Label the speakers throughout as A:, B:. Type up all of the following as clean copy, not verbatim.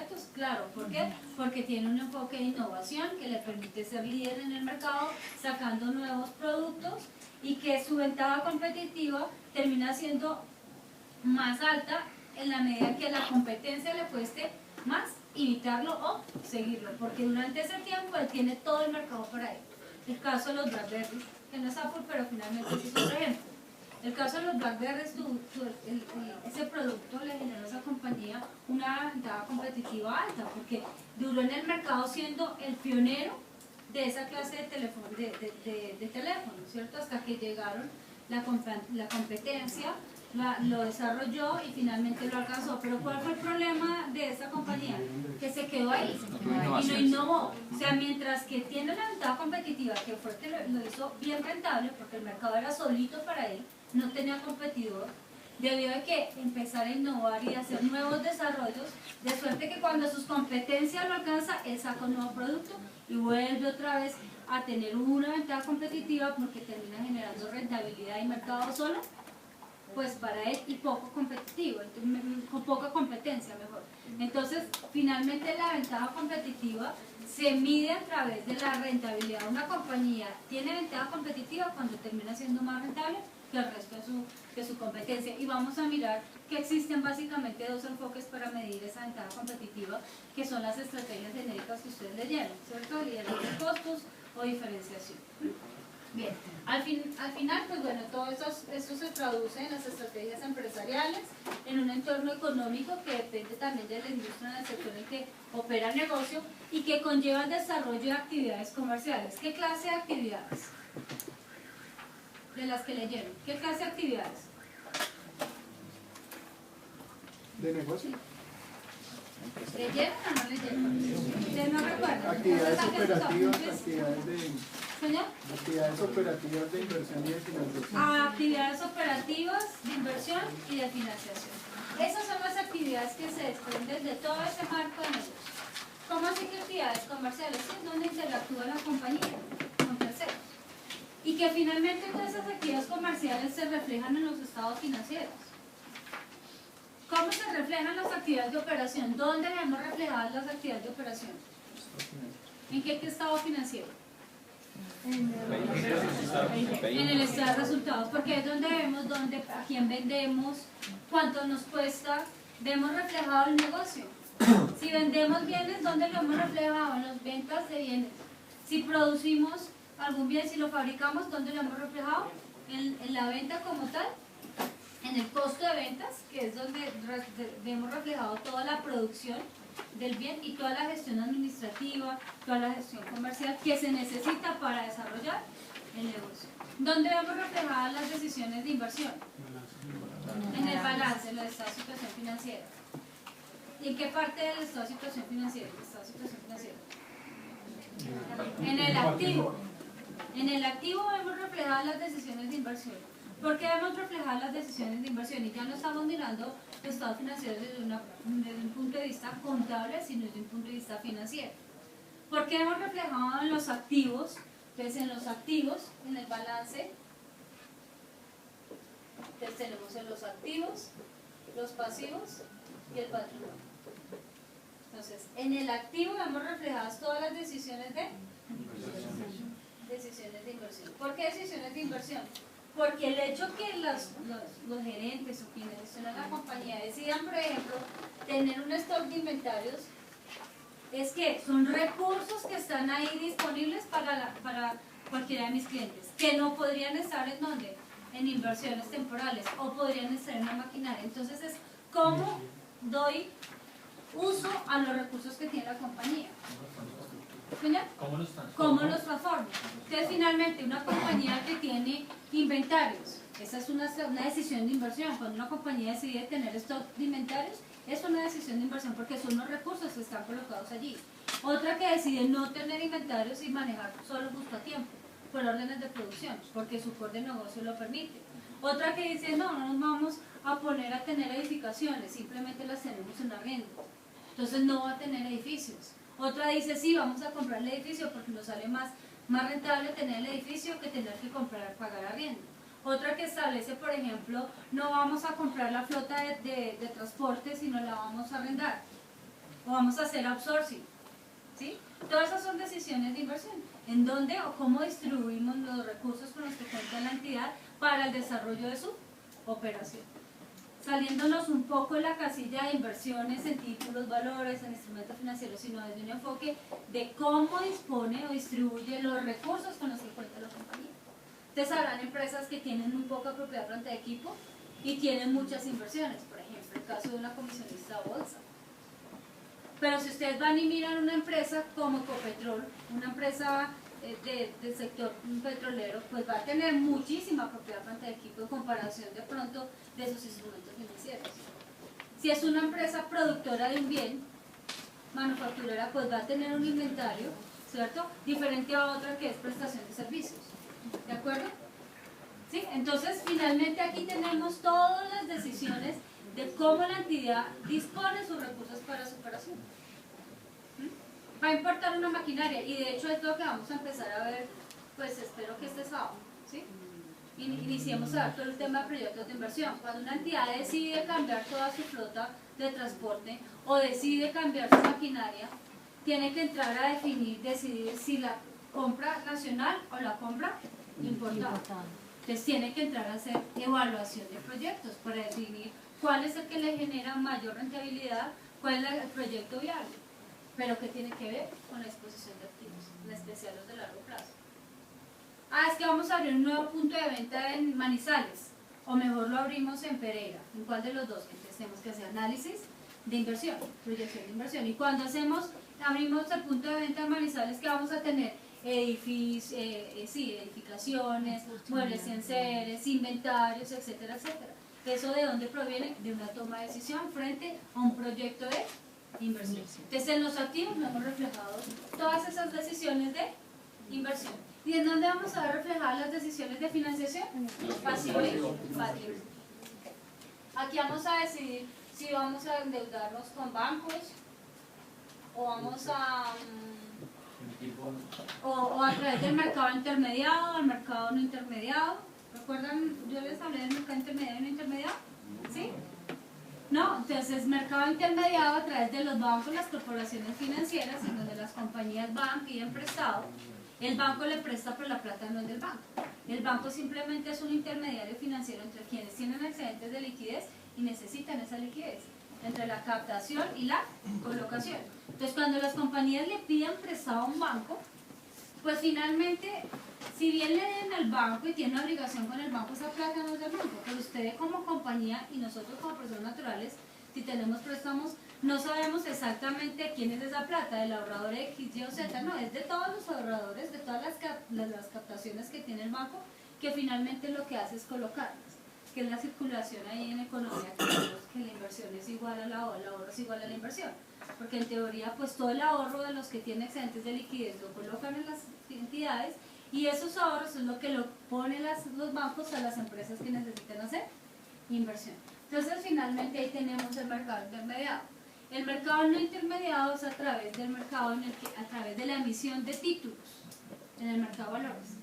A: efectos? Claro, ¿por qué? Porque tiene un enfoque de innovación que le permite ser líder en el mercado, sacando nuevos productos y que su ventaja competitiva termina siendo más alta en la medida que a la competencia le cueste más imitarlo o seguirlo, porque durante ese tiempo él tiene todo el mercado para él. El caso de los BlackBerry, que no es Apple, pero finalmente es otro ejemplo. El caso de los BlackBerry, ese producto le generó a esa compañía una ventaja competitiva alta, porque duró en el mercado siendo el pionero de esa clase de teléfono, ¿cierto? Hasta que llegaron la competencia, lo desarrolló y finalmente lo alcanzó. Pero ¿cuál fue el problema de esa compañía? Que se quedó ahí y no innovó. O sea, mientras que tiene una ventaja competitiva que fue que lo hizo bien rentable, porque el mercado era solito para él, no tenía competidor, debió de que empezar a innovar y hacer nuevos desarrollos, de suerte que cuando sus competencias lo alcanza, él saca un nuevo producto y vuelve otra vez a tener una ventaja competitiva, porque termina generando rentabilidad y mercado solo, pues para él, y poco competitivo, con poca competencia mejor. Entonces, finalmente la ventaja competitiva se mide a través de la rentabilidad. Una compañía tiene ventaja competitiva cuando termina siendo más rentable que el resto de su competencia. Y vamos a mirar que existen básicamente dos enfoques para medir esa ventaja competitiva, que son las estrategias genéricas que ustedes leyeron, ¿cierto? Liderazgo de costos o diferenciación. Bien, al final, pues bueno, todo eso se traduce en las estrategias empresariales, en un entorno económico que depende también de la industria, del sector en que opera el negocio, y que conlleva el desarrollo de actividades comerciales. ¿Qué clase de actividades? De las que leyeron. ¿Qué clase de actividades?
B: ¿De negocio?
A: ¿Leyeron o no leyeron? ¿Ustedes no recuerdan?
B: Actividades operativas, actividades de...
A: ¿Señor?
B: Actividades operativas de inversión y de financiación.
A: Actividades operativas de inversión y de financiación. Esas son las actividades que se desprenden de todo ese marco de negocio. ¿Cómo así que actividades comerciales? Es donde interactúa la compañía con terceros. Y que finalmente todas esas actividades comerciales se reflejan en los estados financieros. ¿Cómo se reflejan las actividades de operación? ¿Dónde vemos reflejadas las actividades de operación? ¿En qué estado financiero? En el estado de resultados, porque es donde vemos a quién vendemos, cuánto nos cuesta, vemos reflejado el negocio. Si vendemos bienes, ¿dónde lo hemos reflejado? En las ventas de bienes. Si producimos algún bien, si lo fabricamos, ¿dónde lo hemos reflejado? En la venta como tal, en el costo de ventas, que es donde vemos reflejado toda la producción del bien y toda la gestión administrativa, toda la gestión comercial que se necesita para desarrollar el negocio. ¿Dónde vemos reflejadas las decisiones de inversión? En el balance, en el estado de situación financiera. ¿Y en qué parte del estado de situación financiera? En el activo. En el activo vemos reflejadas las decisiones de inversión. ¿Por qué vemos reflejadas las decisiones de inversión? Y ya no estamos mirando los estados financieros desde un punto de vista contable, sino desde un punto de vista financiero. ¿Por qué hemos reflejado en los activos? Pues en los activos, en el balance, entonces tenemos en los activos, los pasivos y el patrimonio. Entonces, en el activo vemos reflejadas todas las decisiones de inversión. ¿Por qué decisiones de inversión? Porque el hecho que los gerentes o quienes gestionan la compañía decidan, por ejemplo, tener un stock de inventarios, es que son recursos que están ahí disponibles para cualquiera de mis clientes, que no podrían estar en ¿dónde? En inversiones temporales, o podrían estar en la maquinaria. Entonces es cómo doy uso a los recursos que tiene la compañía. ¿Señor? ¿Cómo los transformo? Entonces finalmente una compañía que tiene inventarios, esa es una decisión de inversión. Cuando una compañía decide tener stock de inventarios, es una decisión de inversión porque son los recursos que están colocados allí. Otra que decide no tener inventarios y manejar solo justo a tiempo, por órdenes de producción, porque su core de negocio lo permite. Otra que dice no nos vamos a poner a tener edificaciones, simplemente las tenemos en arriendo, entonces no va a tener edificios. Otra dice sí, vamos a comprar el edificio porque nos sale más rentable tener el edificio que tener que pagar arriendo. Otra que establece, por ejemplo, no vamos a comprar la flota de transporte, sino la vamos a arrendar. o vamos a hacer outsourcing, ¿sí? Todas esas son decisiones de inversión, en dónde o cómo distribuimos los recursos con los que cuenta la entidad para el desarrollo de su operación. Saliéndonos un poco de la casilla de inversiones en títulos, valores, en instrumentos financieros, sino desde un enfoque de cómo dispone o distribuye los recursos con los que cuenta la compañía. Ustedes habrán empresas que tienen muy poca propiedad frente de equipo y tienen muchas inversiones, por ejemplo, el caso de una comisionista a bolsa. Pero si ustedes van y miran una empresa como Ecopetrol, una empresa del sector petrolero, pues va a tener muchísima propiedad frente de equipo en comparación de pronto de sus instrumentos financieros. Si es una empresa productora de un bien, manufacturera, pues va a tener un inventario, ¿cierto?, diferente a otra que es prestación de servicios. ¿De acuerdo? ¿Sí? Entonces, finalmente aquí tenemos todas las decisiones de cómo la entidad dispone sus recursos para su operación. Va a importar una maquinaria y de hecho es lo que vamos a empezar a ver, pues espero que este sábado, ¿sí? Iniciemos a ver todo el tema de proyectos de inversión. Cuando una entidad decide cambiar toda su flota de transporte o decide cambiar su maquinaria, tiene que entrar a decidir si la compra nacional o la compra importada. Entonces tiene que entrar a hacer evaluación de proyectos para definir cuál es el que le genera mayor rentabilidad, cuál es el proyecto viable, pero que tiene que ver con la exposición de activos, en especial los de largo plazo. Es que vamos a abrir un nuevo punto de venta en Manizales, o mejor lo abrimos en Pereira. ¿En cuál de los dos? Entonces tenemos que hacer análisis de inversión, proyección de inversión. Y cuando abrimos el punto de venta en Manizales, ¿qué vamos a tener? Edificaciones, muebles y enseres, inventarios, etcétera, etcétera. ¿Eso de dónde proviene? De una toma de decisión frente a un proyecto de inversión. Entonces en los activos no hemos reflejado todas esas decisiones de inversión. ¿Y en dónde vamos a ver reflejadas las decisiones de financiación? Pasivo y activo. Aquí vamos a decidir si vamos a endeudarnos con bancos o vamos a través del mercado intermediado, al mercado no intermediado. ¿Recuerdan? Yo les hablé del mercado intermediado y no intermediado. ¿Sí? No, entonces mercado intermediado a través de los bancos, las corporaciones financieras, en donde las compañías van, piden prestado. El banco le presta, pero la plata no es del banco. El banco simplemente es un intermediario financiero entre quienes tienen excedentes de liquidez y necesitan esa liquidez, entre la captación y la colocación. Entonces, cuando las compañías le piden prestado a un banco, pues finalmente, si bien le den al banco y tiene una obligación con el banco, esa plata no es del banco, pero usted como compañía y nosotros como personas naturales, si tenemos préstamos, no sabemos exactamente quién es esa plata, del ahorrador X, Y o Z, no, es de todos los ahorradores, de todas las captaciones que tiene el banco, que finalmente lo que hace es colocarlas, que es la circulación ahí en economía, que la inversión es igual al ahorro, el ahorro es igual a la inversión, porque en teoría pues todo el ahorro de los que tienen excedentes de liquidez lo colocan en las entidades y esos ahorros es lo que lo ponen los bancos a las empresas que necesitan hacer inversión. Entonces finalmente ahí tenemos el mercado intermediado. El mercado no intermediado es a través del mercado a través de la emisión de títulos en el mercado de valores.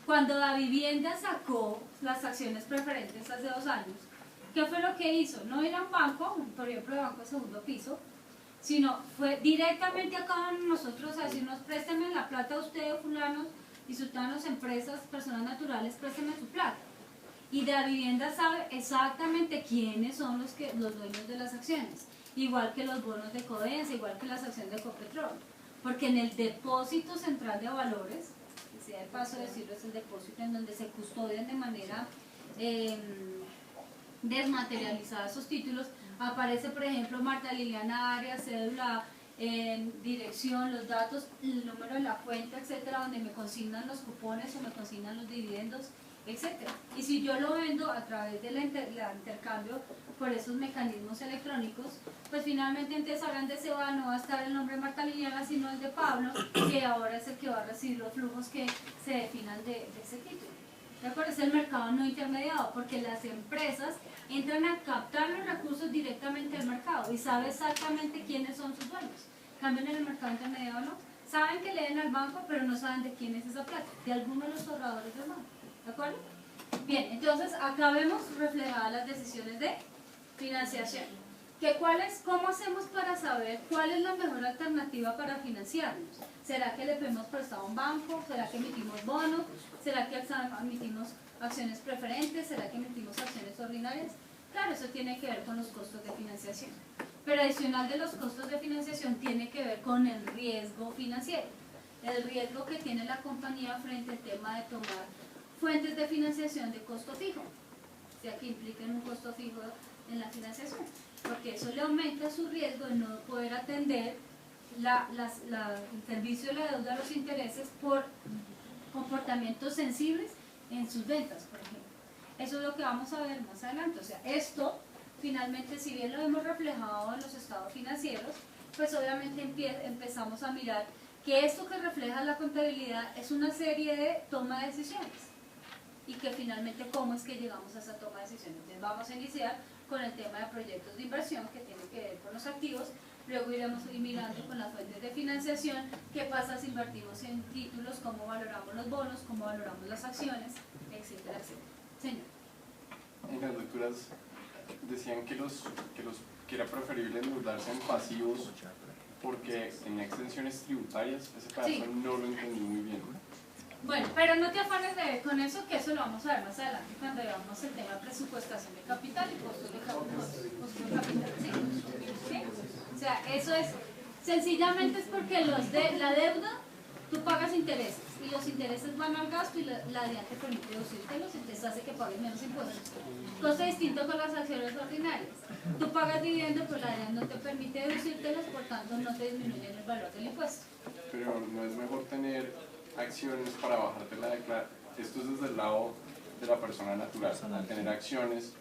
A: Cuando la vivienda sacó las acciones preferentes hace 2 años, ¿qué fue lo que hizo? No era un banco, por ejemplo, el banco de segundo piso, sino fue directamente acá nosotros a decirnos, présteme la plata a ustedes, fulanos y sultanos, empresas, personas naturales, présteme su plata. Y de la vivienda sabe exactamente quiénes son los dueños de las acciones, igual que los bonos de Codensa, igual que las acciones de Ecopetrol, porque en el depósito central de valores, que sea el paso de decirlo, es el depósito en donde se custodian de manera desmaterializada esos títulos, aparece por ejemplo Marta Liliana Arias, cédula, dirección, los datos, el número de la cuenta, etcétera, donde me consignan los cupones o me consignan los dividendos, etcétera. Y si yo lo vendo a través del intercambio por esos mecanismos electrónicos, pues finalmente entonces ahora en DCBA no va a estar el nombre de Marta Liliana, sino el de Pablo, que ahora es el que va a recibir los flujos que se definan de ese título. ¿De acuerdo? Es el mercado no intermediado, porque las empresas entran a captar los recursos directamente del mercado y saben exactamente quiénes son sus dueños. Cambio en el mercado intermediado, ¿no? Saben que le den al banco, pero no saben de quién es esa plata, de alguno de los ahorradores del banco. ¿De acuerdo? Bien, entonces acá vemos reflejadas las decisiones de financiación. ¿Cómo hacemos para saber cuál es la mejor alternativa para financiarnos? ¿Será que le pedimos prestado a un banco? ¿Será que emitimos bonos? ¿Será que emitimos acciones preferentes? ¿Será que emitimos acciones ordinarias? Claro, eso tiene que ver con los costos de financiación. Pero adicional de los costos de financiación tiene que ver con el riesgo financiero. El riesgo que tiene la compañía frente al tema de tomar fuentes de financiación de costo fijo. O sea, que impliquen un costo fijo en la financiación. Porque eso le aumenta su riesgo de no poder atender el servicio de la deuda a los intereses por comportamientos sensibles en sus ventas, por ejemplo. Eso es lo que vamos a ver más adelante. O sea, esto, finalmente, si bien lo hemos reflejado en los estados financieros, pues obviamente empezamos a mirar que esto que refleja la contabilidad es una serie de toma de decisiones. Y que finalmente, ¿cómo es que llegamos a esa toma de decisiones? Entonces vamos a iniciar con el tema de proyectos de inversión que tienen que ver con los activos. Luego iremos mirando con las fuentes de financiación, qué pasa si invertimos en títulos, cómo valoramos los bonos, cómo valoramos las acciones, etcétera, etcétera. Señor.
C: En las lecturas decían que era preferible endeudarse en pasivos porque tenía exenciones tributarias. Ese pedazo
A: Sí.
C: no lo entendí muy bien.
A: Bueno, pero no te afanes con eso, que eso lo vamos a ver más adelante cuando veamos el tema de presupuestación de capital y costos de capital. ¿Sí? ¿Sí? O sea, eso es, sencillamente es porque la deuda, tú pagas intereses y los intereses van al gasto y la DIAN te permite deducírtelos, entonces hace que pagues menos impuestos. Cosa distinta con las acciones ordinarias. Tú pagas dividendos, pero la DIAN no te permite deducírtelos, por tanto no te disminuyen el valor del impuesto.
C: Pero no es mejor tener acciones para bajarte la declaración. Esto es desde el lado de la persona natural. Al tener acciones,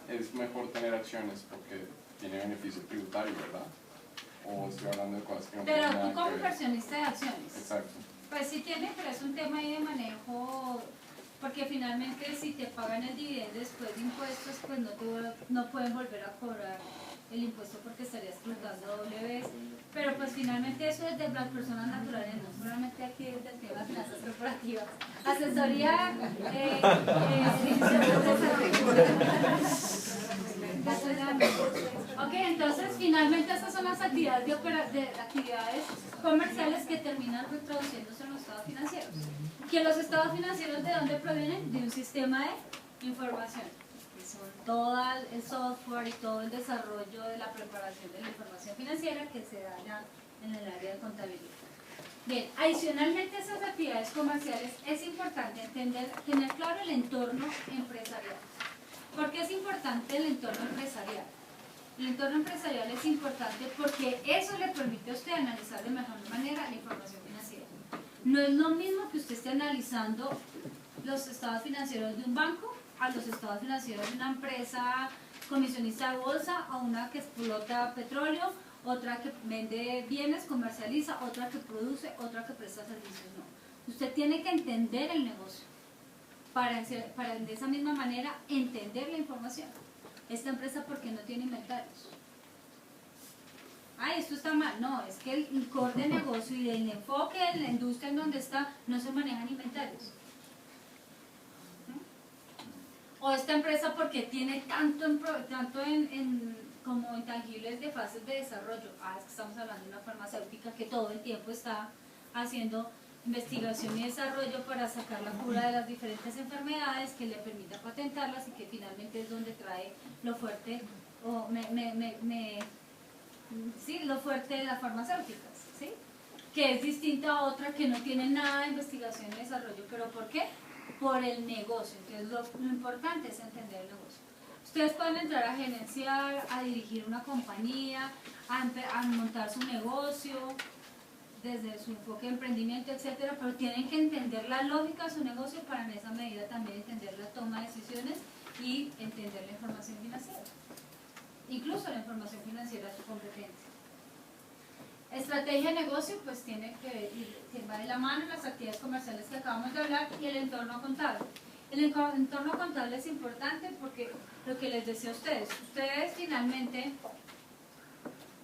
C: es mejor tener acciones porque tiene beneficio tributario, ¿verdad? O estoy hablando de cosas que no tienen
A: Pero
C: nada
A: tú como
C: que ver.
A: inversionista de acciones.
C: Exacto.
A: Pues sí tiene, pero es un tema ahí de manejo, porque finalmente si te pagan el dividendo después de impuestos, pues no pueden volver a cobrar el impuesto porque estarías tributando doble vez. Pero pues finalmente eso es de las personas naturales, no solamente aquí es del tema de finanzas corporativas. Asesoría, ok, entonces finalmente esas son las actividades actividades comerciales que terminan reproduciéndose en los estados financieros. ¿Que los estados financieros de dónde provienen? De un sistema de información, que son todo el software y todo el desarrollo de la preparación de la información financiera que se da ya en el área de contabilidad. Bien, adicionalmente a esas actividades comerciales es importante tener claro el entorno empresarial. ¿Por qué es importante el entorno empresarial? El entorno empresarial es importante porque eso le permite a usted analizar de mejor manera la información financiera. No es lo mismo que usted esté analizando los estados financieros de un banco a los estados financieros de una empresa comisionista de bolsa, a una que explota petróleo, otra que vende bienes, comercializa, otra que produce, otra que presta servicios. No. Usted tiene que entender el negocio para de esa misma manera entender la información. Esta empresa, ¿por qué no tiene inventarios? Ay, esto está mal. No, es que el core de negocio y del enfoque de la industria en donde está, no se manejan inventarios. O esta empresa porque tiene tanto como intangibles de fases de desarrollo. Es que estamos hablando de una farmacéutica que todo el tiempo está haciendo investigación y desarrollo para sacar la cura de las diferentes enfermedades que le permita patentarlas y que finalmente es donde trae lo fuerte lo fuerte de las farmacéuticas, ¿sí? Que es distinta a otra que no tiene nada de investigación y desarrollo. ¿Pero por qué? Por el negocio. Entonces lo importante es entender el negocio. Ustedes pueden entrar a gerenciar, a dirigir una compañía, a montar su negocio desde su enfoque de emprendimiento, etcétera, pero tienen que entender la lógica de su negocio para en esa medida también entender la toma de decisiones y entender la información financiera. Incluso la información financiera es su competencia. Estrategia de negocio, pues tiene que va de la mano las actividades comerciales que acabamos de hablar y el entorno contable. El entorno contable es importante porque lo que les decía a ustedes finalmente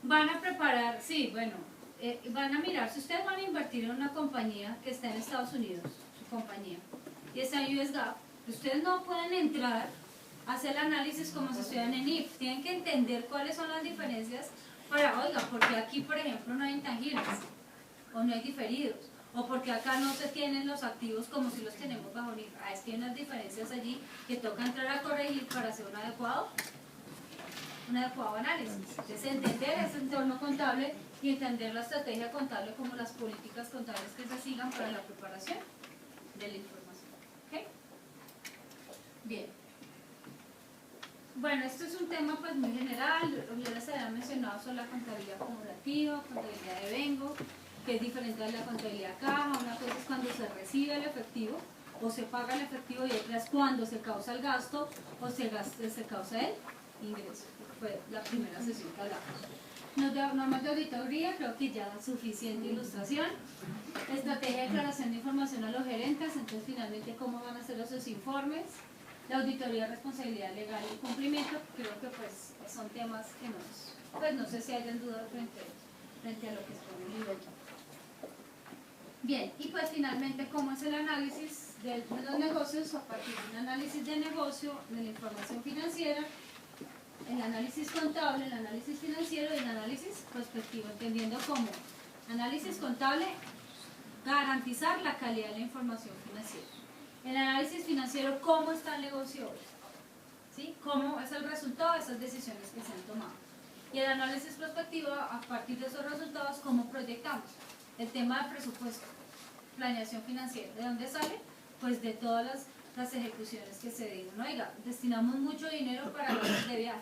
A: van a preparar, van a mirar, si ustedes van a invertir en una compañía que está en Estados Unidos, su compañía, y está en US GAAP, ustedes no pueden entrar hacer el análisis como si estuvieran en IF. Tienen que entender cuáles son las diferencias para, oiga, porque aquí, por ejemplo, no hay intangibles, o no hay diferidos, o porque acá no se tienen los activos como si los tenemos bajo IF. Es que hay unas diferencias allí que toca entrar a corregir para hacer un adecuado análisis. Entonces, entender ese entorno contable y entender la estrategia contable como las políticas contables que se sigan para la preparación de la información. ¿Okay? Bien. Bueno, esto es un tema pues muy general. Ya les había mencionado sobre la contabilidad acumulativa, contabilidad de vengo, que es diferente a la contabilidad caja. Una cosa es cuando se recibe el efectivo o se paga el efectivo, y otra es cuando se causa el gasto o se causa el ingreso. Fue la primera sesión que hablamos. Normas de auditoría, creo que ya suficiente ilustración. Estrategia de declaración de información a los gerentes, entonces finalmente cómo van a hacer esos informes. La auditoría, responsabilidad legal y cumplimiento, creo que pues son temas que no sé si hayan dudado frente a lo que expone el libro. Bien, y pues finalmente cómo es el análisis de los negocios a partir de un análisis de negocio, de la información financiera, el análisis contable, el análisis financiero y el análisis prospectivo, entendiendo como análisis contable, garantizar la calidad de la información financiera. El análisis financiero, cómo está el negocio hoy, ¿sí? Cómo es el resultado de esas decisiones que se han tomado. Y el análisis prospectivo, a partir de esos resultados, cómo proyectamos. El tema del presupuesto, planeación financiera, ¿de dónde sale? Pues de todas las ejecuciones que se dieron. Oiga, destinamos mucho dinero para los de viaje.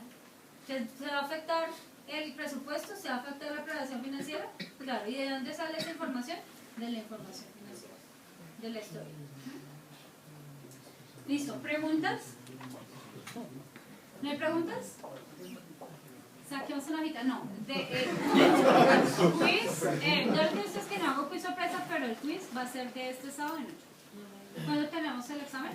A: ¿Se va a afectar el presupuesto? ¿Se va a afectar la planeación financiera? Claro, ¿y de dónde sale esa información? De la información financiera, de la historia. ¿Listo? ¿Preguntas? ¿No hay preguntas? Saquemos una hojita. No. Quiz. Yo les digo que no hago quiz sorpresa, pero el quiz va a ser de este sábado de noche. ¿Cuándo tenemos el examen?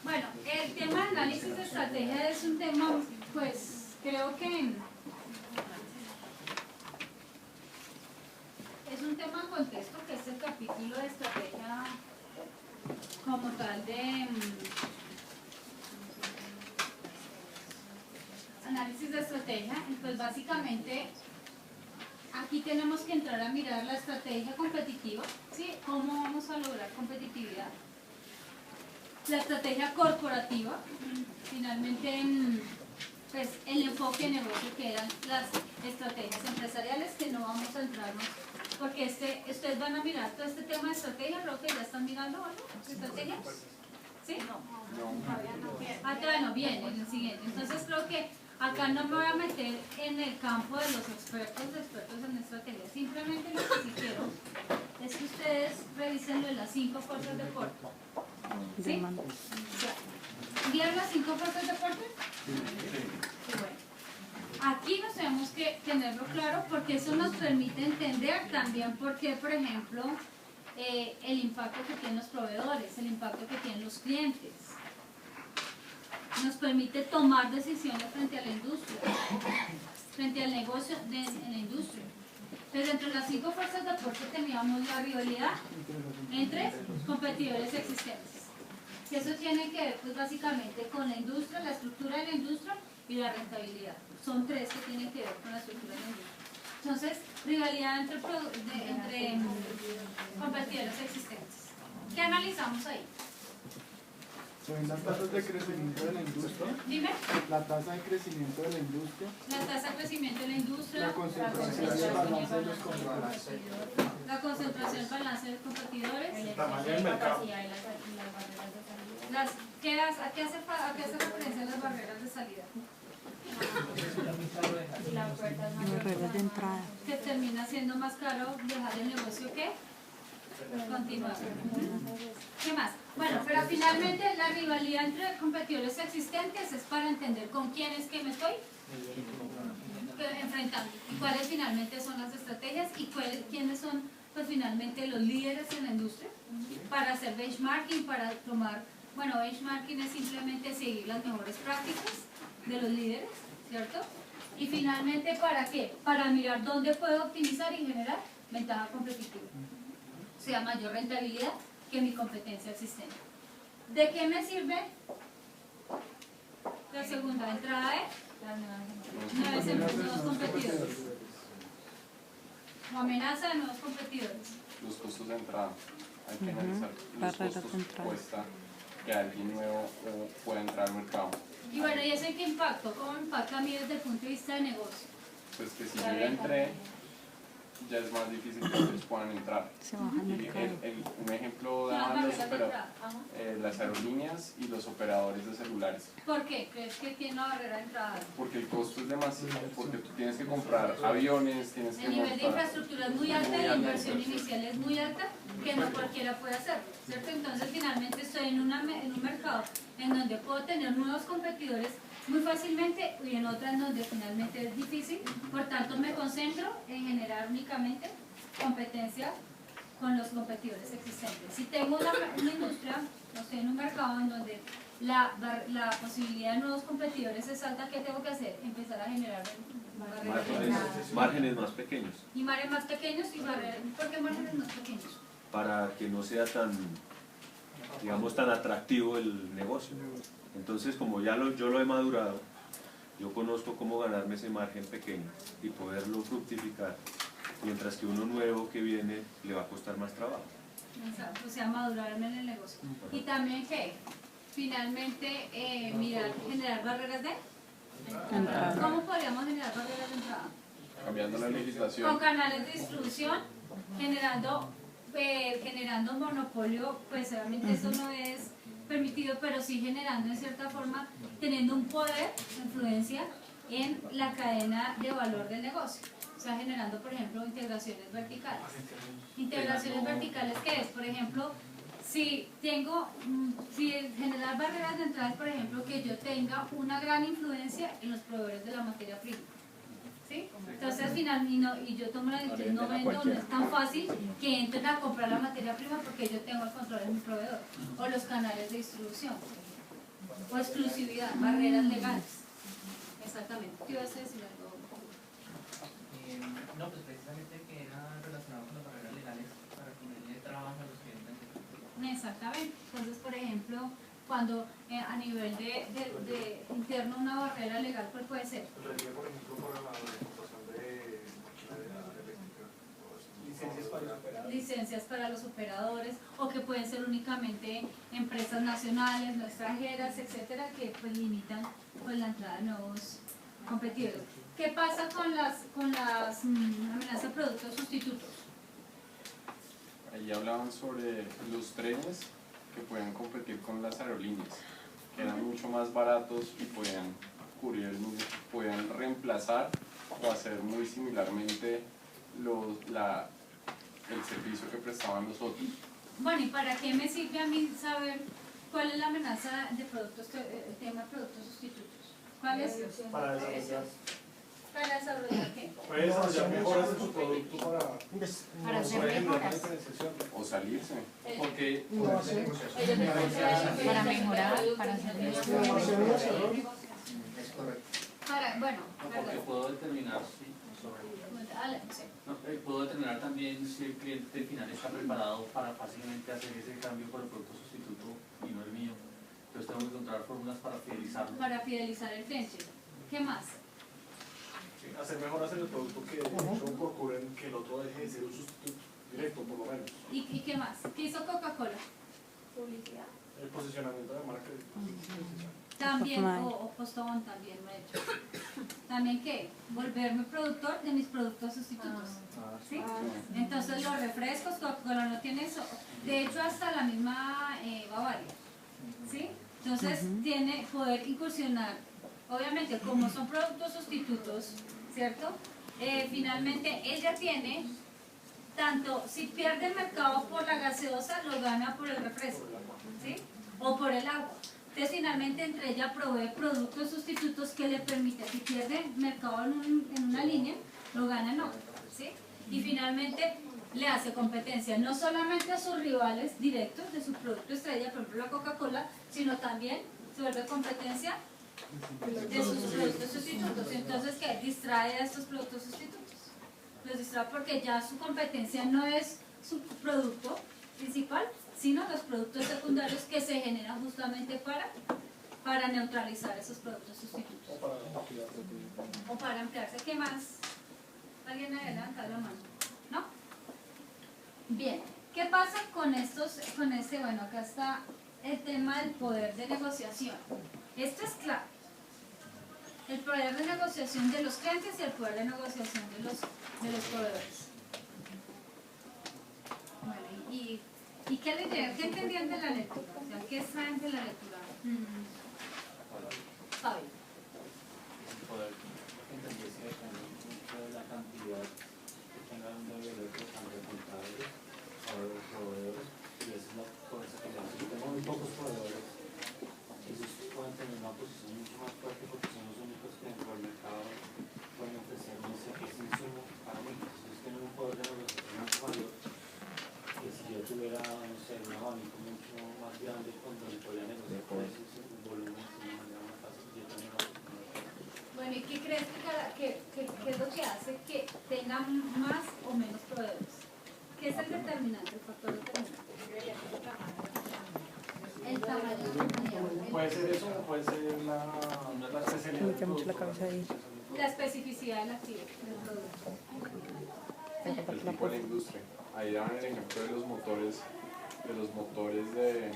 A: Bueno, el tema de análisis de estrategia es un tema, pues, creo que es un tema en contexto, que es el capítulo de estrategia como tal de análisis de estrategia. Y pues básicamente aquí tenemos que entrar a mirar la estrategia competitiva, ¿sí? ¿Cómo vamos a lograr competitividad? La estrategia corporativa, finalmente pues el enfoque de negocio, que eran las estrategias empresariales, que no vamos a entrarnos, porque ustedes van a mirar todo este tema de estrategia. Creo que ya están mirando algo, estrategias, ¿sí? Todavía no, bien, en el siguiente. Entonces creo que acá no me voy a meter en el campo de los expertos en estrategia. Simplemente lo que sí quiero es que ustedes revisen lo de las 5 fuerzas de Porter. ¿Sí? ¿Vieron las 5 fuerzas de Porter? Sí. Bueno. Aquí nos tenemos que tenerlo claro, porque eso nos permite entender también por qué, por ejemplo, el impacto que tienen los proveedores, el impacto que tienen los clientes. Nos permite tomar decisiones frente a la industria, frente al negocio en la industria. Pero entre las 5 fuerzas de Porter teníamos la rivalidad entre competidores existentes. Y eso tiene que ver pues básicamente con la industria, la estructura de la industria y la rentabilidad. Son 3 que tienen que ver con la estructura de la industria. Entonces, rivalidad entre competidores existentes. ¿Qué analizamos ahí?
B: Se ven las tasas de crecimiento de la industria.
A: Dime.
B: La tasa de crecimiento de la industria.
A: La tasa de crecimiento de la industria.
B: La concentración del balance de los competidores.
A: La concentración del balance de los competidores.
D: El tamaño del mercado.
A: ¿A qué hace referencia las barreras de salida?
E: Barreras de entrada.
A: Que termina siendo más caro dejar el negocio que continuar. ¿Qué más? Bueno, pero finalmente la rivalidad entre competidores existentes es para entender con quién es que me estoy enfrentando y cuáles finalmente son las estrategias y quiénes son pues finalmente los líderes en la industria, para hacer benchmarking, para tomar Bueno, benchmarking es simplemente seguir las mejores prácticas de los líderes, ¿cierto? Y finalmente, ¿para qué? Para mirar dónde puedo optimizar y generar ventaja competitiva. O sea, mayor rentabilidad que mi competencia existente. ¿De qué me sirve la segunda entrada de nuevos competidores? O amenaza de nuevos competidores.
C: Los costos de entrada. Hay que analizar los
E: Barreras
C: costos
E: de
C: que
E: entrada.
C: cuesta que alguien nuevo pueda entrar al mercado.
A: Y bueno, ¿y ese qué impacto? ¿Cómo impacta a mí desde el punto de vista de negocio?
C: Pues que si yo ya entré, ya es más difícil que ellos puedan entrar.
E: Se baja el
C: Y
E: mercado.
C: un ejemplo
A: Las
C: daban
A: barreras de entrada. Ajá.
C: las aerolíneas y los operadores de celulares.
A: ¿Por qué? ¿Crees que tiene una barrera de entrada?
C: Porque el costo es demasiado, porque tú tienes que comprar aviones, tienes que
A: El nivel de
C: montar.
A: infraestructura es muy alta y la inversión inicial es muy alta, que no cualquiera puede hacer, ¿cierto? Entonces finalmente estoy en un mercado en donde puedo tener nuevos competidores muy fácilmente y en otras donde finalmente es difícil, por tanto me concentro en generar únicamente competencia con los competidores existentes. Si tengo una industria, no estoy en un mercado en donde la posibilidad de nuevos competidores es alta, ¿qué tengo que hacer? Empezar a generar barreras de entrada.
D: Márgenes más pequeños,
A: Y márgenes más pequeños y barreras. ¿Por qué márgenes más pequeños?
D: para que no sea tan, digamos, tan atractivo el negocio. Entonces, como yo lo he madurado, yo conozco cómo ganarme ese margen pequeño y poderlo fructificar, mientras que uno nuevo que viene le va a costar más trabajo.
A: O sea, madurarme en el negocio. Y también que finalmente generar barreras de entrada. ¿Cómo podríamos generar barreras de entrada?
C: Cambiando la
A: Con
C: legislación.
A: canales de distribución, generando monopolio, pues obviamente eso no es permitido, pero sí generando en cierta forma, teniendo un poder, influencia en la cadena de valor del negocio. O sea, generando, por ejemplo, integraciones verticales. Integraciones verticales, ¿qué es? Por ejemplo, si generar barreras de entrada es, por ejemplo, que yo tenga una gran influencia en los proveedores de la materia prima. ¿Sí? Entonces al final, y yo tomo la decisión, no es tan fácil que entren a comprar la materia prima porque yo tengo el control de mi proveedor. O los canales de distribución. O exclusividad, barreras legales. Exactamente. ¿Qué ibas a decir algo?
F: No, pues precisamente que era relacionado con las barreras legales para que le trabajo a los clientes.
A: Exactamente. Entonces, por ejemplo, cuando a nivel de interno una barrera legal, ¿cuál puede ser?
B: Por ejemplo, para la importación de maquinaria eléctrica.
A: Licencias para los operadores, o que pueden ser únicamente empresas nacionales, no extranjeras, etcétera, que pues limitan pues la entrada de nuevos competidores. ¿Qué pasa con las amenazas de productos sustitutos?
C: Ahí hablaban sobre los trenes que podían competir con las aerolíneas, que eran mucho más baratos y podían cubrir, podían reemplazar o hacer muy similarmente el servicio que prestaban los otros.
A: Bueno, ¿y para qué me sirve a mí saber cuál es la amenaza de productos, el tema de productos sustitutos? ¿Cuál es?
B: Para desarrollar.
A: ¿Para desarrollar qué?
B: Puede desarrollar mejoras en su producto
E: Para hacer
B: puede generar
E: mejoras.
B: diferenciación.
C: O salirse.
F: Porque
E: Para mejorar, para hacer
B: Innovación y desarrollo.
F: es correcto.
A: Bueno,
F: Porque
A: perdón.
F: puedo determinar
A: Sí.
F: puedo determinar también si el cliente final está preparado para fácilmente hacer ese cambio por el producto sustituto y no el mío. Entonces tengo que encontrar fórmulas para fidelizarlo.
A: Para fidelizar el cliente. ¿Qué más?
B: Sí, hacer mejoras en el producto que de hecho procuren que el otro deje de ser un sustituto directo, por lo menos.
A: ¿Y qué más? ¿Qué hizo Coca-Cola?
G: Publicidad.
B: El posicionamiento de marca.
A: También,
E: Postmine.
A: o Postobón también lo he hecho. ¿También qué? Volverme productor de mis productos sustitutos. ¿Sí? Entonces los refrescos, Coca-Cola no tiene eso. De hecho, hasta la misma Bavaria. ¿Sí? Entonces tiene poder incursionar. Obviamente, como son productos sustitutos, ¿cierto? Finalmente, ella tiene, tanto si pierde el mercado por la gaseosa, lo gana por el refresco, ¿sí? O por el agua. Entonces, finalmente, entre ella provee productos sustitutos que le permiten, si pierde mercado en una línea, lo gana en otra, ¿sí? Y finalmente, le hace competencia no solamente a sus rivales directos de su producto estrella, por ejemplo la Coca-Cola, sino también se vuelve competencia de sus productos sustitutos. Entonces, ¿qué? Distrae a estos productos sustitutos. Los distrae porque ya su competencia no es su producto principal, sino los productos secundarios que se generan justamente para neutralizar esos productos sustitutos. O para ampliarse. ¿Qué más? ¿Alguien ha levantado la mano? ¿No? Bien. ¿Qué pasa con estos, bueno, acá está el tema del poder de negociación. Esto es clave. El poder de negociación de los clientes y el poder de negociación de los proveedores. Bueno, ¿y qué entendían de la lectura? O sea, ¿qué extraen de la lectura? Fabio.
G: El poder que entendiese mucho de la cantidad que tengan de violentos tanto contadores o de proveedores, y eso es la cosa que le hace. Si tengo muy pocos proveedores, ellos pueden tener una posición mucho más fuerte porque son los únicos que dentro del mercado pueden ofrecerme ese insumo para mí. Entonces tienen un poder de negociación mucho mayor que si yo tuviera, no sé, un abanico mucho más grande cuando le podría negociar precios y volúmenes de una manera más fácil, yo también lo hago.
A: Bueno, ¿y qué crees que es lo que hace que tengan más o menos proveedores? ¿Qué es el determinante, el factor determinante? El tamaño de la compañía.
B: Puede ser eso o puede ser la especialidad.
H: Me queda mucho la cabeza ahí.
A: La especificidad del activo, del producto.
C: El tipo de la industria. Ahí daban el ejemplo de los motores de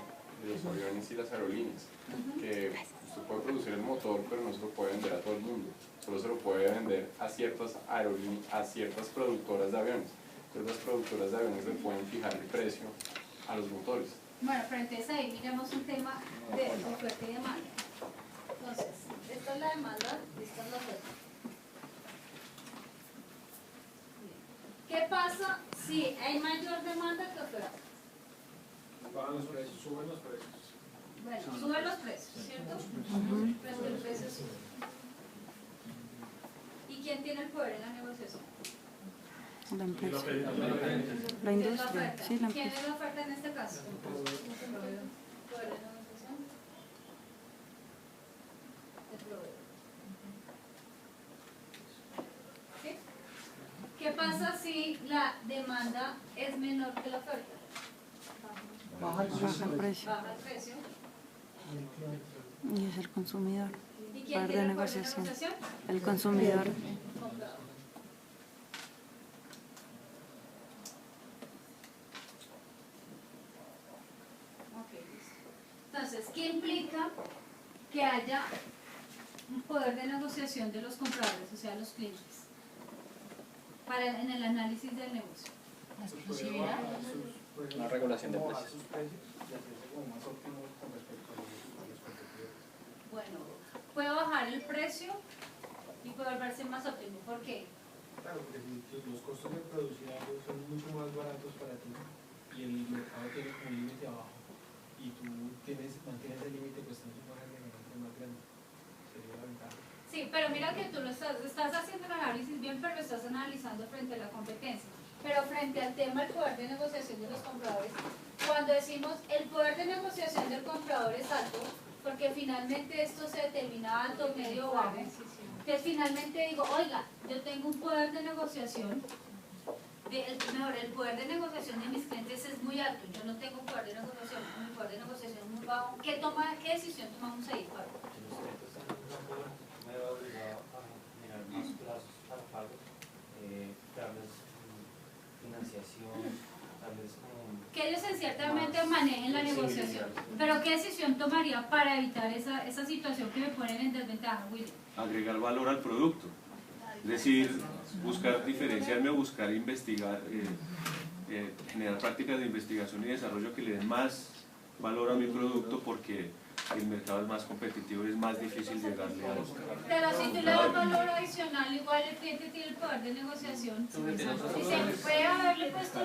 C: los aviones y las aerolíneas, que usted puede producir el motor, pero no se lo puede vender a todo el mundo, solo se lo puede vender a ciertas aerolíneas, a ciertas productoras de aviones. Entonces las productoras de aviones le pueden fijar el precio a los motores.
A: Bueno, pero entonces ahí miramos un tema de oferta y demanda. Entonces, esta es la demanda, esta es la oferta. ¿Qué pasa si hay mayor demanda que oferta?
B: Bajan los precios, suben los precios.
A: Bueno, suben los precios, ¿cierto? Pero el precio sube. ¿Y quién tiene el poder en la negociación?
H: La empresa. La
A: ¿Quién es
H: industria.
A: oferta?
H: Sí, la
A: ¿Quién
H: empresa.
A: es la oferta en este caso? ¿Poder de negociación? El proveedor. ¿Sí? ¿Qué pasa si la demanda es menor que la oferta?
H: Baja el precio.
A: Baja el precio.
H: Y es el consumidor.
A: ¿Y quién
H: Poder
A: tiene
H: de
A: el poder de
H: negociación.
A: negociación?
H: El consumidor.
A: Comprador. Ok, listo. Entonces, ¿qué implica que haya un poder de negociación de los compradores, o sea, los clientes, en el análisis del negocio?
E: La exclusividad.
G: Una regulación de precios.
B: Sus precios y hacerse como más óptimo con respecto a los competidores.
A: Bueno, puede bajar el precio y puede volverse más óptimo. ¿Por qué?
I: Claro, porque si los costos de producir algo son mucho más baratos para ti y el mercado tiene un límite abajo y tú mantienes el límite, pues tienes un margen de ganancia más grande. Sería la ventaja.
A: Sí, pero mira que tú lo estás haciendo el análisis bien, pero lo estás analizando frente a la competencia. Pero frente al tema del poder de negociación de los compradores, cuando decimos el poder de negociación del comprador es alto, porque finalmente esto se determina alto, medio o bajo, que finalmente digo, oiga, yo tengo un poder de negociación, el poder de negociación de mis clientes es muy alto, yo no tengo un poder de negociación, mi poder de negociación es muy bajo. ¿Qué decisión tomamos ahí, Pablo?
G: Los clientes están en un acuerdo, me veo obligado a generar más plazos para pagos, darles financiación, darles como...
A: Que ellos ciertamente manejen la negociación. Pero ¿qué decisión tomaría para evitar esa situación que me ponen en desventaja, William?
D: Agregar valor al producto. Es decir, buscar diferenciarme, buscar investigar, generar prácticas de investigación y desarrollo que le den más valor a mi producto, porque el mercado es más competitivo y es más difícil llegarle a eso.
A: Pero si tú le das valor adicional, igual el cliente tiene el poder de negociación. Y se puede haberle puesto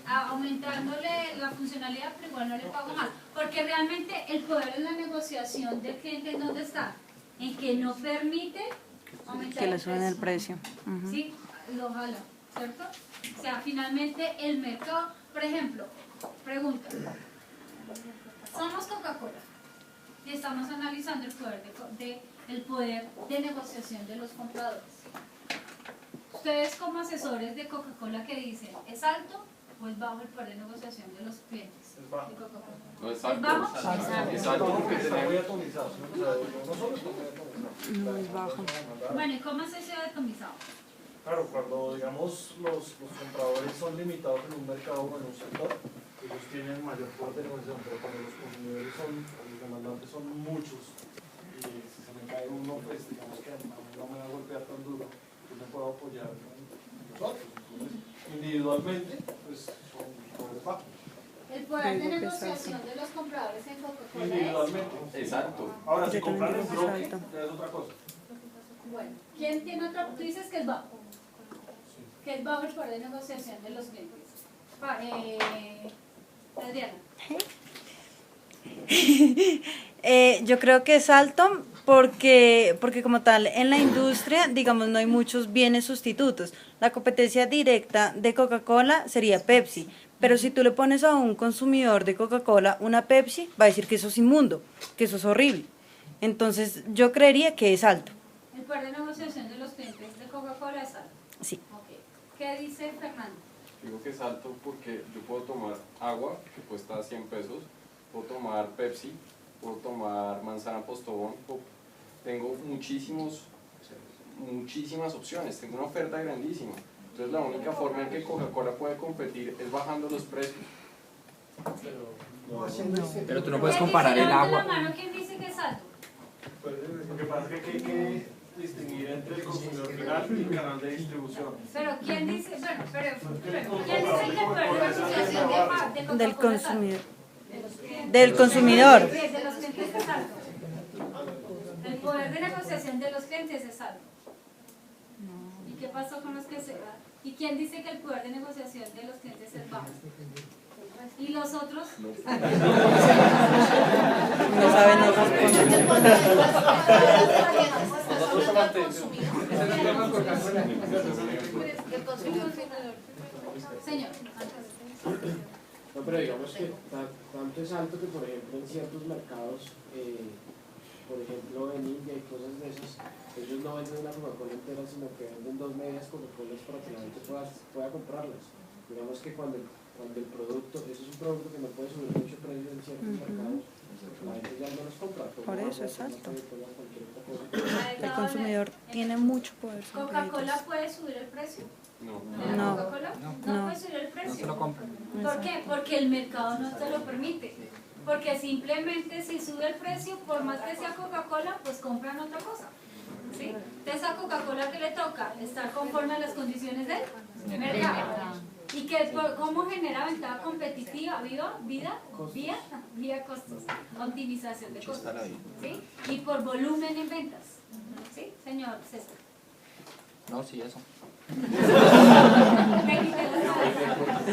A: aumentándole la funcionalidad, pero igual no le pago más. Porque realmente el poder en la negociación del cliente, ¿en dónde está? En que no permite aumentar
H: Que le suben el precio.
A: Sí, lo jala. ¿cierto? O sea, finalmente el mercado, por ejemplo, pregunta, somos Coca-Cola y estamos analizando el poder de negociación de los compradores. Ustedes como asesores de Coca-Cola, ¿qué dicen? ¿Es alto o es bajo el poder de negociación de los clientes
B: Es bajo.
A: de Coca-Cola?
C: No es
A: ¿Es
C: alto.
A: bajo?
C: Es alto porque
B: Está muy
C: tenemos...
B: atomizado, ¿sí? O sea, no solo está muy atomizado.
H: No es bajo.
A: Bueno, ¿y cómo es ese atomizado?
B: Claro, cuando digamos los compradores son limitados en un mercado o en un sector, ellos tienen mayor poder de negociación, pero cuando los consumidores son, los demandantes son muchos, y si se me cae uno, pues digamos que a mí no me va a golpear tan duro, yo me puedo apoyar en nosotros. Entonces, individualmente, pues son poderes bajos.
A: El poder de negociación de los compradores en Coca-Cola es...
B: Individualmente.
C: Exacto.
B: Ahora, si
H: Yo también
B: compran en
H: creo que es
B: bloque,
H: alto.
B: ya es otra cosa.
A: Bueno, ¿quién tiene otra? Tú dices que es bajo. Que es bajo el poder de negociación de los clientes. Adriana.
H: Yo creo que es alto porque como tal en la industria, digamos, no hay muchos bienes sustitutos. La competencia directa de Coca-Cola sería Pepsi, pero si tú le pones a un consumidor de Coca-Cola una Pepsi, va a decir que eso es inmundo, que eso es horrible. Entonces yo creería que es alto.
A: El poder de negociación de los clientes de Coca-Cola es alto.
H: Sí.
A: Okay. ¿Qué dice Fernando?
C: Digo que es alto porque yo puedo tomar agua, que cuesta 100 pesos, puedo tomar Pepsi, puedo tomar manzana Postobón, tengo muchísimas opciones, tengo una oferta grandísima. Entonces la única forma en que Coca-Cola puede competir es bajando los precios.
J: Pero tú no puedes comparar el agua.
A: ¿Quién dice que es alto?
B: Pues, lo que pasa es que hay que distinguir entre el consumidor final y el canal de distribución.
A: Pero ¿quién dice? Bueno, ¿quién dice que el poder de negociación de Coca-Cola
H: Del
A: es alto?
H: consumidor.
A: De
H: Del consumidor.
A: los clientes es alto. El poder de negociación de los clientes es alto. ¿Y qué pasó con los que se van? ¿Y quién dice que el poder de negociación de los clientes es bajo? ¿Y los otros?
H: No saben, no responden.
B: Nosotros somos
A: Señor.
I: No, pero digamos que tanto es alto que, por ejemplo, en ciertos mercados, por ejemplo en India y cosas de esas, ellos no venden una Coca-Cola entera, sino que venden 2 medias Coca-Colas para que la gente pueda comprarlas. Digamos que cuando el producto, eso es un producto que no puede subir mucho precio en ciertos mercados, la gente ya no los compra.
H: Por eso es alto. El
A: El
H: consumidor tiene mucho poder. sobre
A: ¿Coca-Cola
H: ellos.
A: puede subir el precio?
C: No.
A: ¿De la
H: No.
A: Coca-Cola? No puede subir el
J: No
A: precio.
J: se lo compran.
A: ¿Por qué? Porque el mercado no te lo permite. Porque simplemente si sube el precio, por más que sea Coca-Cola, pues compran otra cosa. ¿Sí? Entonces a Coca-Cola que le toca estar conforme a las condiciones del mercado. ¿Y que cómo genera ventaja competitiva? Vía costos. Optimización de costos. ¿Sí? Y por volumen en ventas. ¿Sí? Señor César.
J: No, sí, eso.
A: Me quité las palabras.
K: ¿Se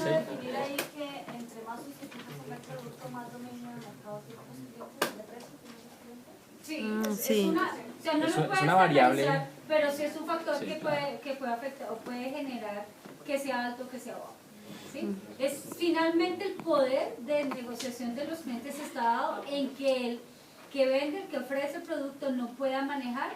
K: puede definir ahí que entre más sustitutos tenga el producto, más dominio del mercado tiene los clientes de precio?
A: Sí,
H: sí.
A: es una, o sea, no
J: Es
A: lo
J: un-
A: puedes
J: es una variable.
A: analizar, pero sí es un factor
J: Sí,
A: que puede afectar o puede generar que sea alto o que sea bajo. ¿Sí?
H: Mm.
A: Es finalmente el poder de negociación de los clientes está dado en que el que vende, el que ofrece el producto no pueda manejar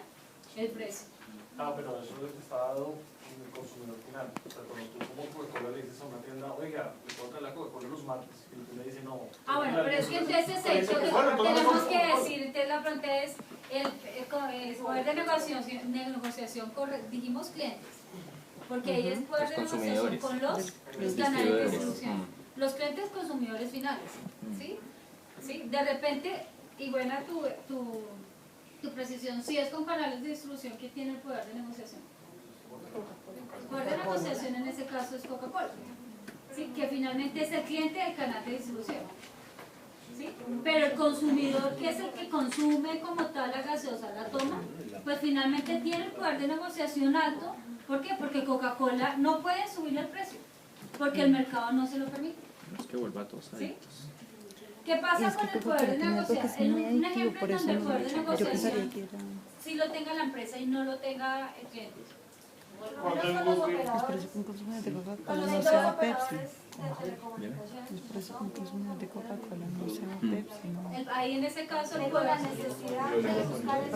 A: el precio.
B: Pero eso está dado en el consumidor final. O sea, cuando tú como Coca-Cola le dices a una tienda, oiga, le puedo traer la Coca-Cola los martes, y tú le dices, no.
A: Bueno, pero es que entonces eso que tenemos que decir, entonces la pregunta es el poder de negociación con, dijimos clientes, porque ahí es poder de negociación con los canales de distribución, los clientes consumidores finales, ¿sí? ¿Sí? De repente, y buena tu precisión, si es con canales de distribución que tiene el poder de negociación. El poder de negociación en ese caso es Coca-Cola, ¿sí? Que finalmente es el cliente del canal de distribución. ¿Sí? Pero el consumidor, que es el que consume como tal la gaseosa, la toma, pues finalmente tiene el poder de negociación alto. ¿Por qué? Porque Coca-Cola no puede subir el precio, porque el mercado no se lo permite.
J: Es que vuelva a todos
A: ¿Sí? ¿Qué pasa con el poder de negociación? Un ejemplo en donde el poder de negociación, si lo tenga la empresa y no lo tenga el cliente.
B: Cuando hay un
H: por eso que un consumidor de
K: Con
H: Coca-Cola
K: los
H: no
K: dos
H: sea Pepsi.
K: operadores de telecomunicaciones.
H: Es por eso que un consumidor de Coca-Cola no sea Pepsi. ¿No?
A: Ahí en ese caso,
K: Tengo la necesidad de buscar ese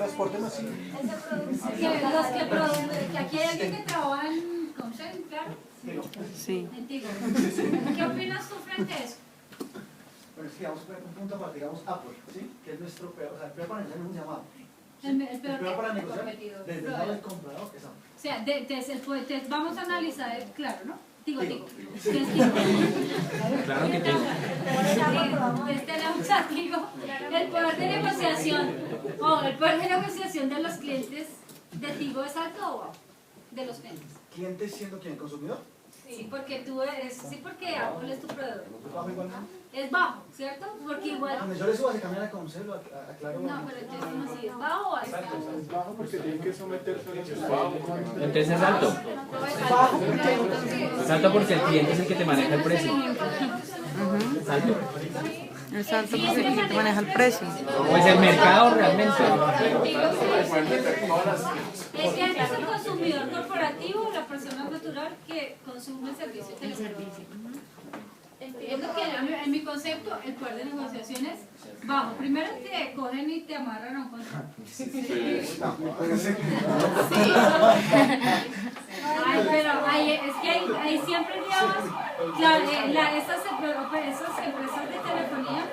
K: producto.
A: que aquí hay alguien que trabaja en Consent, claro.
H: Sí.
A: En Tigo. ¿Qué opinas tú frente a eso?
L: Bueno, es que digamos, un punto aparte, digamos Apple, ¿sí? Que es nuestro peor, o sea, el peor para negociar no se llama Apple. ¿Sí?
A: El peor
L: para
A: que-
L: negociar desde el lado del comprador es Apple.
A: O sea, vamos a analizar, claro, ¿no? Tigo.
J: Claro que tengo.
A: Tenemos a Tigo. El poder de negociación, de los clientes de Tigo es alto o bajo, de los clientes.
L: ¿Cliente siendo quién? ¿El consumidor?
A: Sí, porque tú eres, porque Apple es tu proveedor.
L: ¿Bajo igualmente?
A: Es bajo, ¿cierto? Porque igual.
L: Cuando yo le subo a cambiar a Concel, aclaro.
A: No, pero entonces no sé, ¿es bajo o alto?
B: Es bajo porque tienen que someterse a los
J: Entonces es alto. Es alto porque el cliente es el que te maneja el precio. Es alto.
H: Es alto porque el cliente maneja el precio.
J: Pues el mercado realmente.
A: El cliente es el consumidor corporativo, la persona natural que consume el servicio de teleservicio. Entiendo que en mi concepto el poder de negociación es bajo. Primero te cogen y te amarran a un contrato. Ay, pero es que hay siempre, digamos, esas empresas de telefonía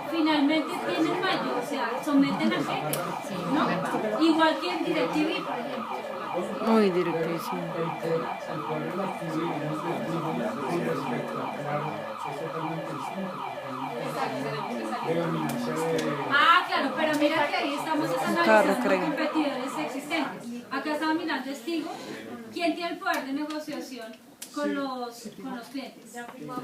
A: finalmente tienen mayor, o sea, someten al jefe, ¿no? Igual que en DirecTV, por ejemplo.
H: Muy DirecTV, sí.
A: Ah, claro, pero mira que ahí estamos analizando competidores existentes. Acá estamos mirando Tigo. ¿Quién tiene el poder de negociación con los clientes?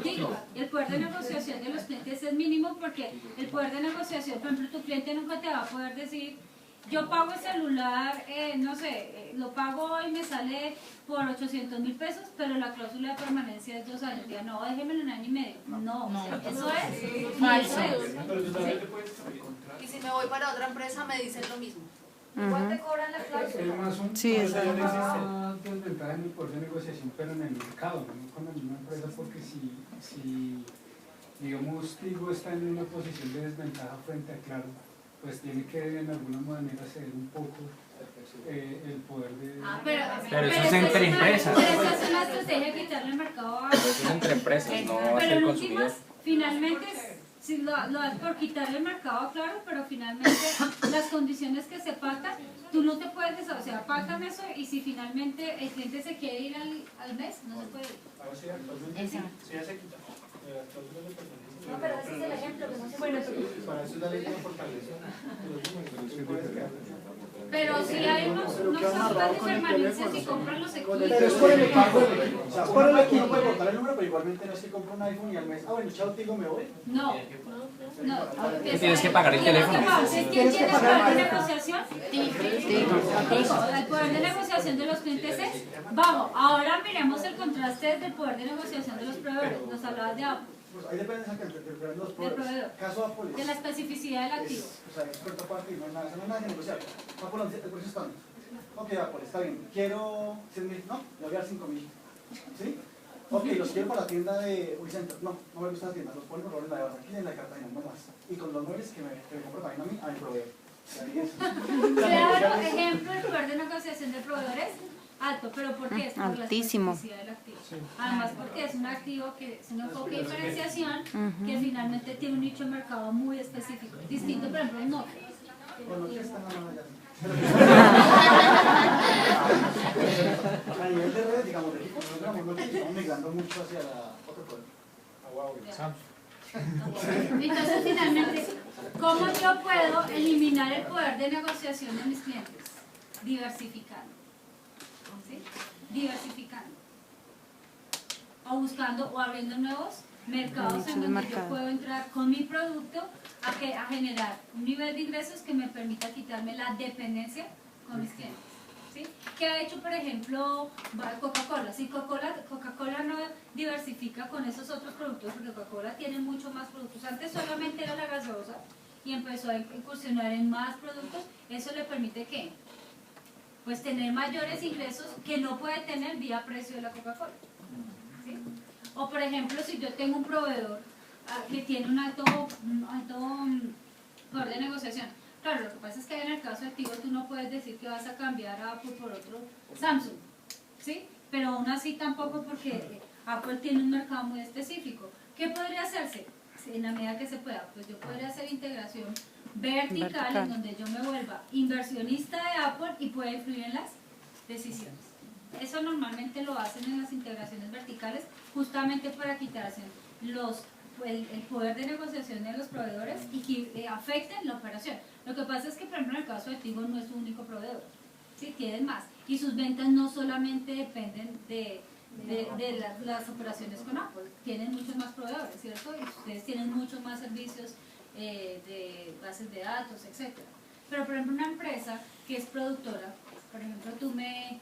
A: Digo, el poder de negociación de los clientes es mínimo porque el poder de negociación, por ejemplo, tu cliente nunca te va a poder decir, yo pago el celular, no sé, lo pago hoy, me sale por 800.000 pesos, pero la cláusula de permanencia es 2 años. Ya no, déjemelo 1 año y medio. No, eso es falso.
M: Y si me voy para otra empresa me dicen lo mismo.
K: Igual te cobran la cláusula.
H: Sí,
I: es una desventaja en el poder de negociación, pero en el mercado, no con la misma empresa, porque si digamos, Tigo está en una posición de desventaja frente a Claro, pues tiene que en alguna manera ceder un poco el poder de...
J: Pero eso es entre empresas.
A: Pero eso es una estrategia de quitarle el mercado a...
J: Eso es entre empresas, no va a
A: Pero
J: ser
A: en
J: consumidor.
A: últimas, finalmente, si lo das por quitarle el mercado, claro, pero finalmente las condiciones que se pactan, tú no te puedes o sea, pactan eso y si finalmente el cliente se quiere ir al mes, no se puede ir.
H: Exacto.
K: No, pero ese es el ejemplo que no se
A: Bueno,
L: Para eso es la ley de fortaleza.
A: pero si hay unos contratos de permanencia, si compran los equipos.
L: Pero es por el equipo. O sea, por el equipo puede cortar el número, pero igualmente no es que compro un iPhone y al mes, bueno, chao, Tigo, me voy.
A: No.
J: Tienes que pagar el teléfono.
A: ¿Quién tiene el poder de negociación? El poder de negociación de los clientes es bajo. Ahora miremos el contraste del poder de negociación de los proveedores. Nos hablabas de Apple.
L: Pues ahí depende de los
A: Del proveedor.
L: Caso Apple.
A: De la especificidad del activo.
L: O sea, es cuarta parte y no hay nada, no hay nada que negociar. Apple, el precio está bien. Ok, Apple, está bien. Quiero 100.000, no, le voy a dar 5.000. ¿Sí? Ok, los quiero para la tienda de Unicenter. No, no me gusta la tienda, los ponen por favor en la de Barranquilla y en la de Cartagena, no más. Y con los muebles que me compro también a mi proveedor.
A: Claro, ejemplo, el poder de negociación de proveedores alto, pero ¿por qué? Es por
H: altísimo.
A: la especificidad del activo. Además porque es un activo que es un enfoque de diferenciación que finalmente tiene un nicho de mercado muy específico, distinto por ejemplo a un Nokia.
L: Bueno, ¿qué está allá? A nivel de redes, digamos, de equipo, nosotros estamos migrando mucho hacia la otro producto.
A: Entonces finalmente, ¿cómo yo puedo eliminar el poder de negociación de mis clientes? Diversificando. ¿Sí? Diversificando. O buscando o abriendo nuevos mercados en donde yo puedo entrar con mi producto a generar un nivel de ingresos que me permita quitarme la dependencia con mis clientes. ¿Sí? ¿Qué ha hecho, por ejemplo, Coca-Cola? Si Coca-Cola no diversifica con esos otros productos, porque Coca-Cola tiene mucho más productos. Antes solamente era la gaseosa y empezó a incursionar en más productos. Eso le permite ¿qué? pues tener mayores ingresos que no puede tener vía precio de la Coca-Cola. ¿Sí? O por ejemplo, si yo tengo un proveedor que tiene un alto poder de negociación. Claro, lo que pasa es que en el caso de Tigo tú no puedes decir que vas a cambiar a Apple por otro Samsung, ¿sí? Pero aún así tampoco, porque Apple tiene un mercado muy específico. ¿Qué podría hacerse? En la medida que se pueda, pues yo podría hacer integración vertical en donde yo me vuelva inversionista de Apple y pueda influir en las decisiones. Eso normalmente lo hacen en las integraciones verticales justamente para quitarse el poder de negociación de los proveedores y que afecten la operación. Lo que pasa es que, por ejemplo, en el caso de Tigo no es su único proveedor, ¿sí? Tienen más. Y sus ventas no solamente dependen de las operaciones con Apple, tienen muchos más proveedores, ¿cierto? Y ustedes tienen muchos más servicios de bases de datos, etc. Pero, por ejemplo, una empresa que es productora, por ejemplo, tú me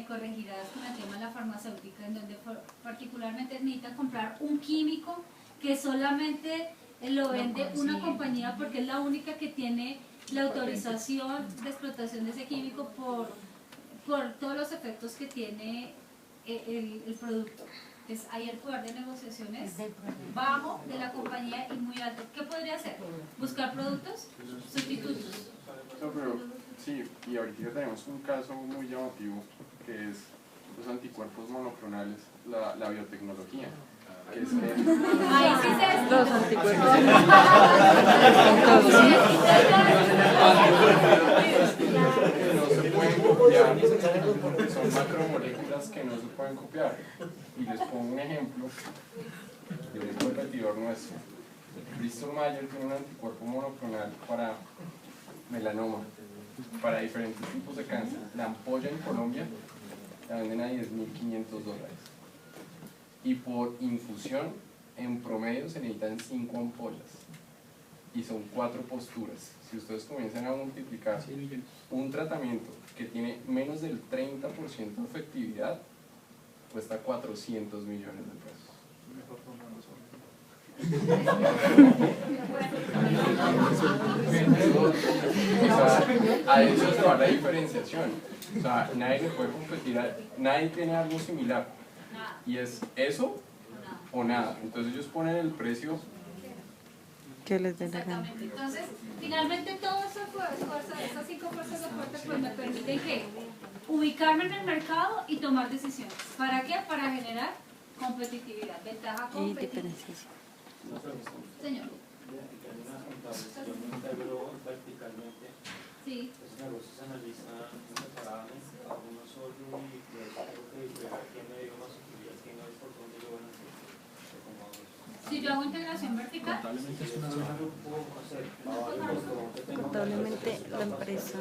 A: corregirás con el tema de la farmacéutica, en donde particularmente necesita comprar un químico que solamente lo vende una compañía porque es la única que tiene la autorización de explotación de ese químico por todos los efectos que tiene el producto. Entonces ahí el poder de negociación es bajo de la compañía y muy alto. ¿Qué podría hacer? Buscar productos sustitutos.
C: No, pero sí, y ahorita tenemos un caso muy llamativo que es los anticuerpos monoclonales, la biotecnología. Que es
A: Ahí sí se
H: Los anticuerpos.
C: que no se pueden copiar, son macromoléculas que no se pueden copiar. Y les pongo un ejemplo de un competidor nuestro. Bristol Myers tiene un anticuerpo monoclonal para melanoma, para diferentes tipos de cáncer. La ampolla en Colombia la venden a $10.500. Y por infusión, en promedio se necesitan 5 ampollas. Y son 4 posturas. Si ustedes comienzan a multiplicar un tratamiento que tiene menos del 30% de efectividad, cuesta 400 millones de pesos. O sea, a eso se va la diferenciación. O sea, nadie le puede competir, nadie tiene algo similar. Y es eso o nada. Entonces ellos ponen el precio
H: que les dé la gana.
A: Exactamente. Entonces, finalmente todas esas 5 fuerzas de fuerza pues me permiten que ubicarme en el mercado y tomar decisiones. ¿Para qué? Para generar competitividad, ventaja
H: Y
A: competitiva.
H: diferenciación.
A: Señor.
G: Yo me integro verticalmente.
A: Sí.
G: Esos negocios se analizan separadamente, cada uno solo, y pues creo que quién me dio más utilidad, quién es por dónde yo voy a hacer.
A: Si yo hago integración vertical,
H: Notablemente la empresa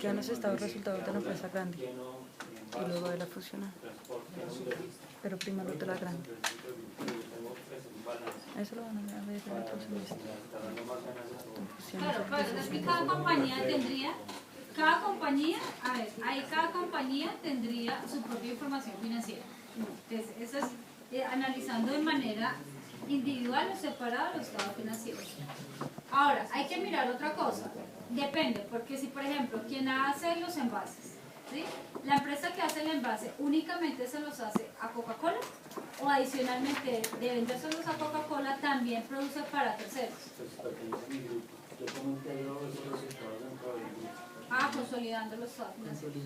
H: ya nos está dando resultados de la empresa grande y luego de la fusionada, pero primero de la grande. Eso lo van a ver en el próximo
A: claro, pues es que cada compañía tendría su propia información financiera. Entonces, eso es analizando de manera individual o separada los estados financieros. Ahora, hay que mirar otra cosa. Depende, porque si por ejemplo quien hace los envases, ¿sí? La empresa que hace el envase únicamente se los hace a Coca-Cola o adicionalmente de vendérselos a Coca-Cola también produce para terceros.
G: Yo como integro esos resultados dentro del grupo.
A: Consolidando los estados financieros.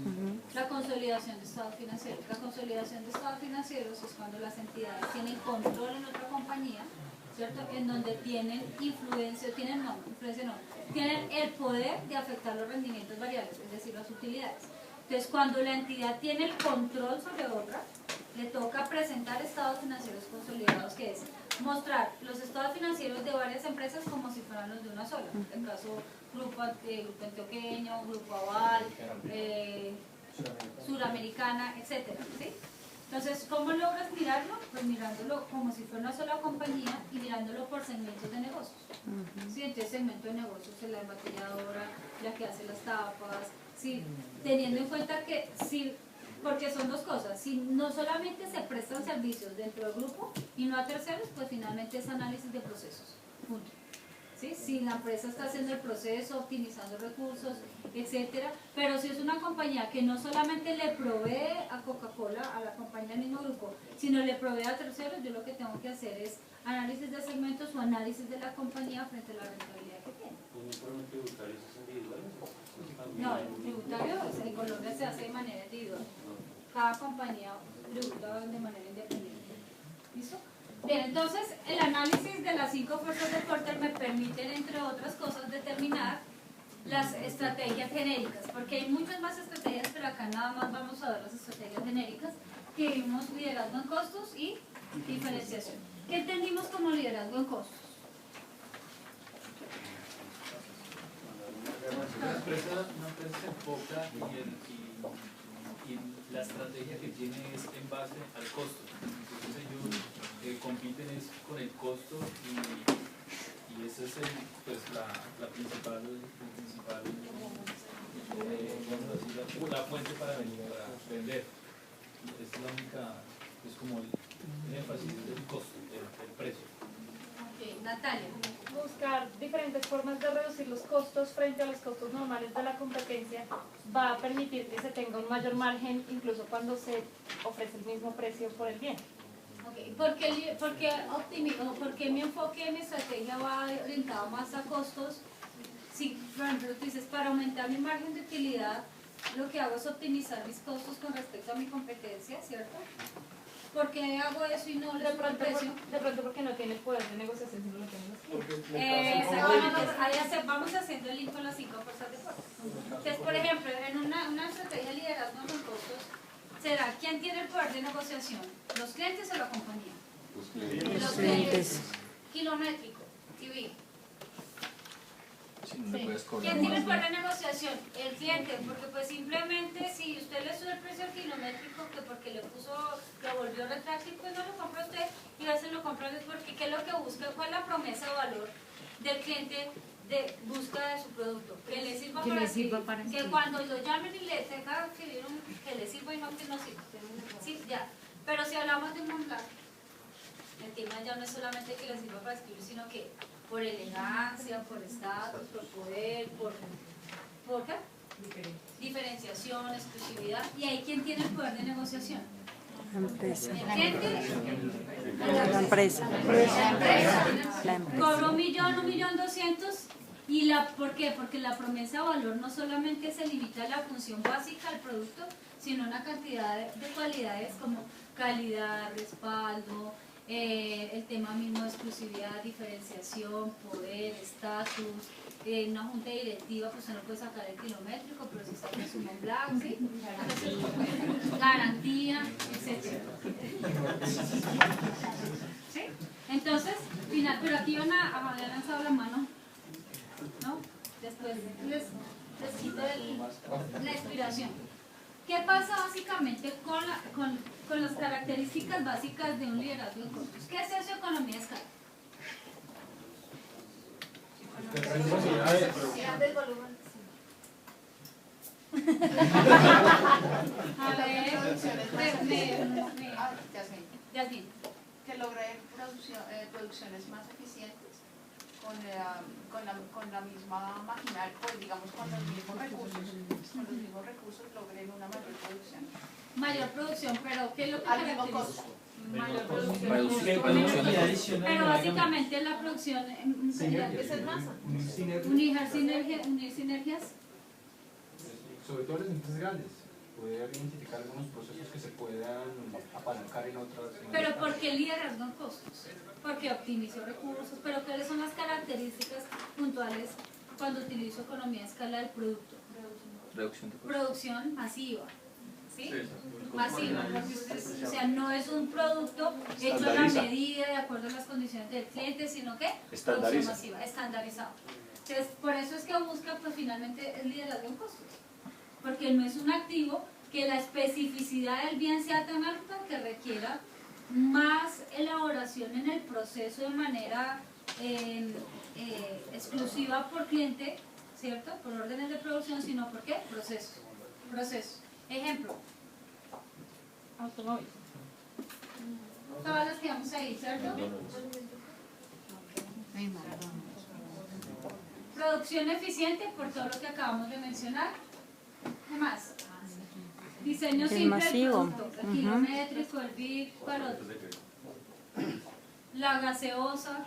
A: La consolidación de estados financieros. La consolidación de estados financieros es cuando las entidades tienen control en otra compañía, ¿cierto? En donde tienen influencia, tienen el poder de afectar los rendimientos variables, es decir, las utilidades. Entonces, cuando la entidad tiene el control sobre otra, le toca presentar estados financieros consolidados, que es mostrar los estados financieros de varias empresas como si fueran los de una sola. En el caso Grupo Antioqueño, Grupo Aval, Suramericana, etc. ¿Sí? Entonces, ¿cómo logras mirarlo? Pues mirándolo como si fuera una sola compañía y mirándolo por segmentos de negocios. ¿Sí? Entonces, segmento de negocios es la embotelladora, la que hace las tapas, ¿sí? Teniendo en cuenta que porque son dos cosas, si no solamente se prestan servicios dentro del grupo y no a terceros, pues finalmente es análisis de procesos. Punto. ¿sí? Si la empresa está haciendo el proceso, optimizando recursos, etcétera, pero si es una compañía que no solamente le provee a Coca-Cola, a la compañía del mismo grupo, sino le provee a terceros, yo lo que tengo que hacer es análisis de segmentos o análisis de la compañía frente a la rentabilidad que tiene.
G: tributarios individuales?
A: No, el tributario en Colombia se hace de manera individual. Cada compañía tributa de manera independiente. ¿Listo? Bien, entonces el análisis de las 5 fuerzas de Porter me permiten, entre otras cosas, determinar las estrategias genéricas, porque hay muchas más estrategias, pero acá nada más vamos a ver las estrategias genéricas, que vimos liderazgo en costos y diferenciación. ¿Qué entendimos como liderazgo en costos?
F: Una empresa se enfoca y la estrategia que tiene es en base al costo. Entonces ellos compiten es con el costo y esa es pues la principal la fuente para vender. Es la única, es como el énfasis del costo, el precio.
A: Ok, Natalia.
N: Buscar diferentes formas de reducir los costos frente a los costos normales de la competencia va a permitir que se tenga un mayor margen incluso cuando se ofrece el mismo precio por el bien.
A: Okay. ¿Por qué mi enfoque, mi estrategia va orientado más a costos? Si, por ejemplo, tú dices, para aumentar mi margen de utilidad, lo que hago es optimizar mis costos con respecto a mi competencia, ¿cierto? ¿Por qué hago eso y no le pongo el precio?
N: De pronto porque no tiene poder de negociación, sino lo tienen los clientes.
A: Exactamente, vamos haciendo el link con las 5 fuerzas de Porter. Entonces, por ejemplo, en una estrategia de liderazgo en costos, ¿será quién tiene el poder de negociación? ¿Los clientes o la compañía? Los clientes. Kilométrico, TV.
J: Si no le puedes cobrar
A: ¿Quién tiene el
J: más,
A: poder de negociación? El cliente, porque pues simplemente si usted le sube el precio al kilométrico, que porque lo volvió retráctil, pues no lo compra usted y a veces lo compra usted porque ¿qué es lo que busca? ¿Cuál es la promesa de valor del cliente de búsqueda de su producto? Que le sirva
E: Que
A: para
E: le sirva
A: escribir,
E: para
A: que
E: escribir.
A: cuando lo llamen y le tenga que escribir que le sirva y no que no sirva. Sí, ya. Pero si hablamos de un Montblanc, el tema ya no es solamente que le sirva para escribir, sino que por elegancia, por estatus, por poder, ¿por qué? Diferenciación, exclusividad. ¿Y ahí quién tiene el poder de negociación?
H: La empresa.
A: ¿El cliente?
H: La empresa.
A: La empresa. Cobro 1.200.000 y ¿por qué? Porque la promesa de valor no solamente se limita a la función básica del producto, sino una cantidad de cualidades como calidad, respaldo, el tema mismo de exclusividad, diferenciación, poder, estatus, una junta directiva, pues no puede sacar el kilométrico, pero si saca su Montblanc, ¿sí? Garantía, etc. ¿Sí? Entonces, final, pero aquí van a haber lanzado la mano, ¿no? Después les quito la inspiración. ¿Qué pasa básicamente con las características básicas de un liderazgo en costos? ¿Qué es eso, economía de escala? A ver, Yasmin.
M: Que logre producciones más eficientes con la misma maquinaria, pues digamos con los mismos recursos logren una mayor producción.
A: Mayor producción, pero ¿qué es lo que
M: al mismo
A: caracteriza?
M: costo.
A: Mayor producción. Pero básicamente la producción
M: es masa.
A: Unir sinergias.
J: sobre todo las empresas grandes, poder identificar algunos procesos que se puedan apalancar en otras.
A: Pero ¿por qué liderazgo en costos? Porque optimizo recursos, pero ¿cuáles son las características puntuales cuando utilizo economía de escala del producto?
J: Reducción de costos.
A: Producción masiva. ¿Sí? Masiva, o sea, no es un producto hecho a la medida, de acuerdo a las condiciones del cliente, sino que producción masiva, estandarizado. Entonces, por eso es que busca, pues finalmente, el liderazgo en costos. Porque no es un activo que la especificidad del bien sea tan alta que requiera más elaboración en el proceso de manera exclusiva por cliente, ¿cierto? Por órdenes de producción, sino por qué? Procesos. Ejemplo.
N: Automóvil.
A: Todas las que vamos ahí, ¿cierto? Producción eficiente por todo lo que acabamos de mencionar. ¿Qué más? Diseño
H: Es
A: simple
H: masivo.
A: del producto, el kilométrico, el big, la gaseosa,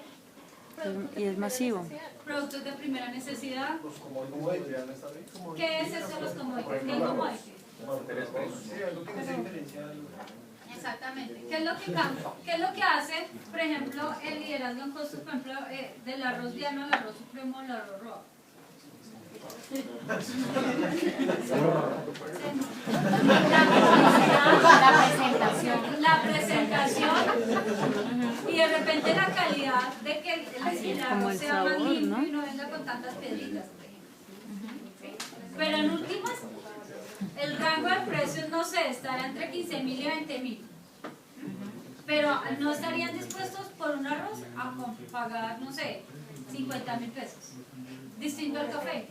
H: Y es masivo.
A: productos de primera necesidad.
B: Los commodities, ¿ya no está bien?
A: ¿Qué es eso de los commodities? ¿Qué es commodities?
B: Sí, algo que se diferencia del...
A: Exactamente. ¿Qué es lo que cambia? ¿Qué es lo que hace, por ejemplo, el liderazgo en costos, por ejemplo, del arroz diano al arroz supremo al arroz rojo? La presentación y de repente la calidad de que el arroz sea más limpio y no venga con tantas piedritas, por ejemplo. ¿Sí? Pero en últimas, el rango de precios, no sé, estará entre 15.000 y 20.000. Pero no estarían dispuestos por un arroz a pagar, no sé, 50.000 pesos. Distinto al café.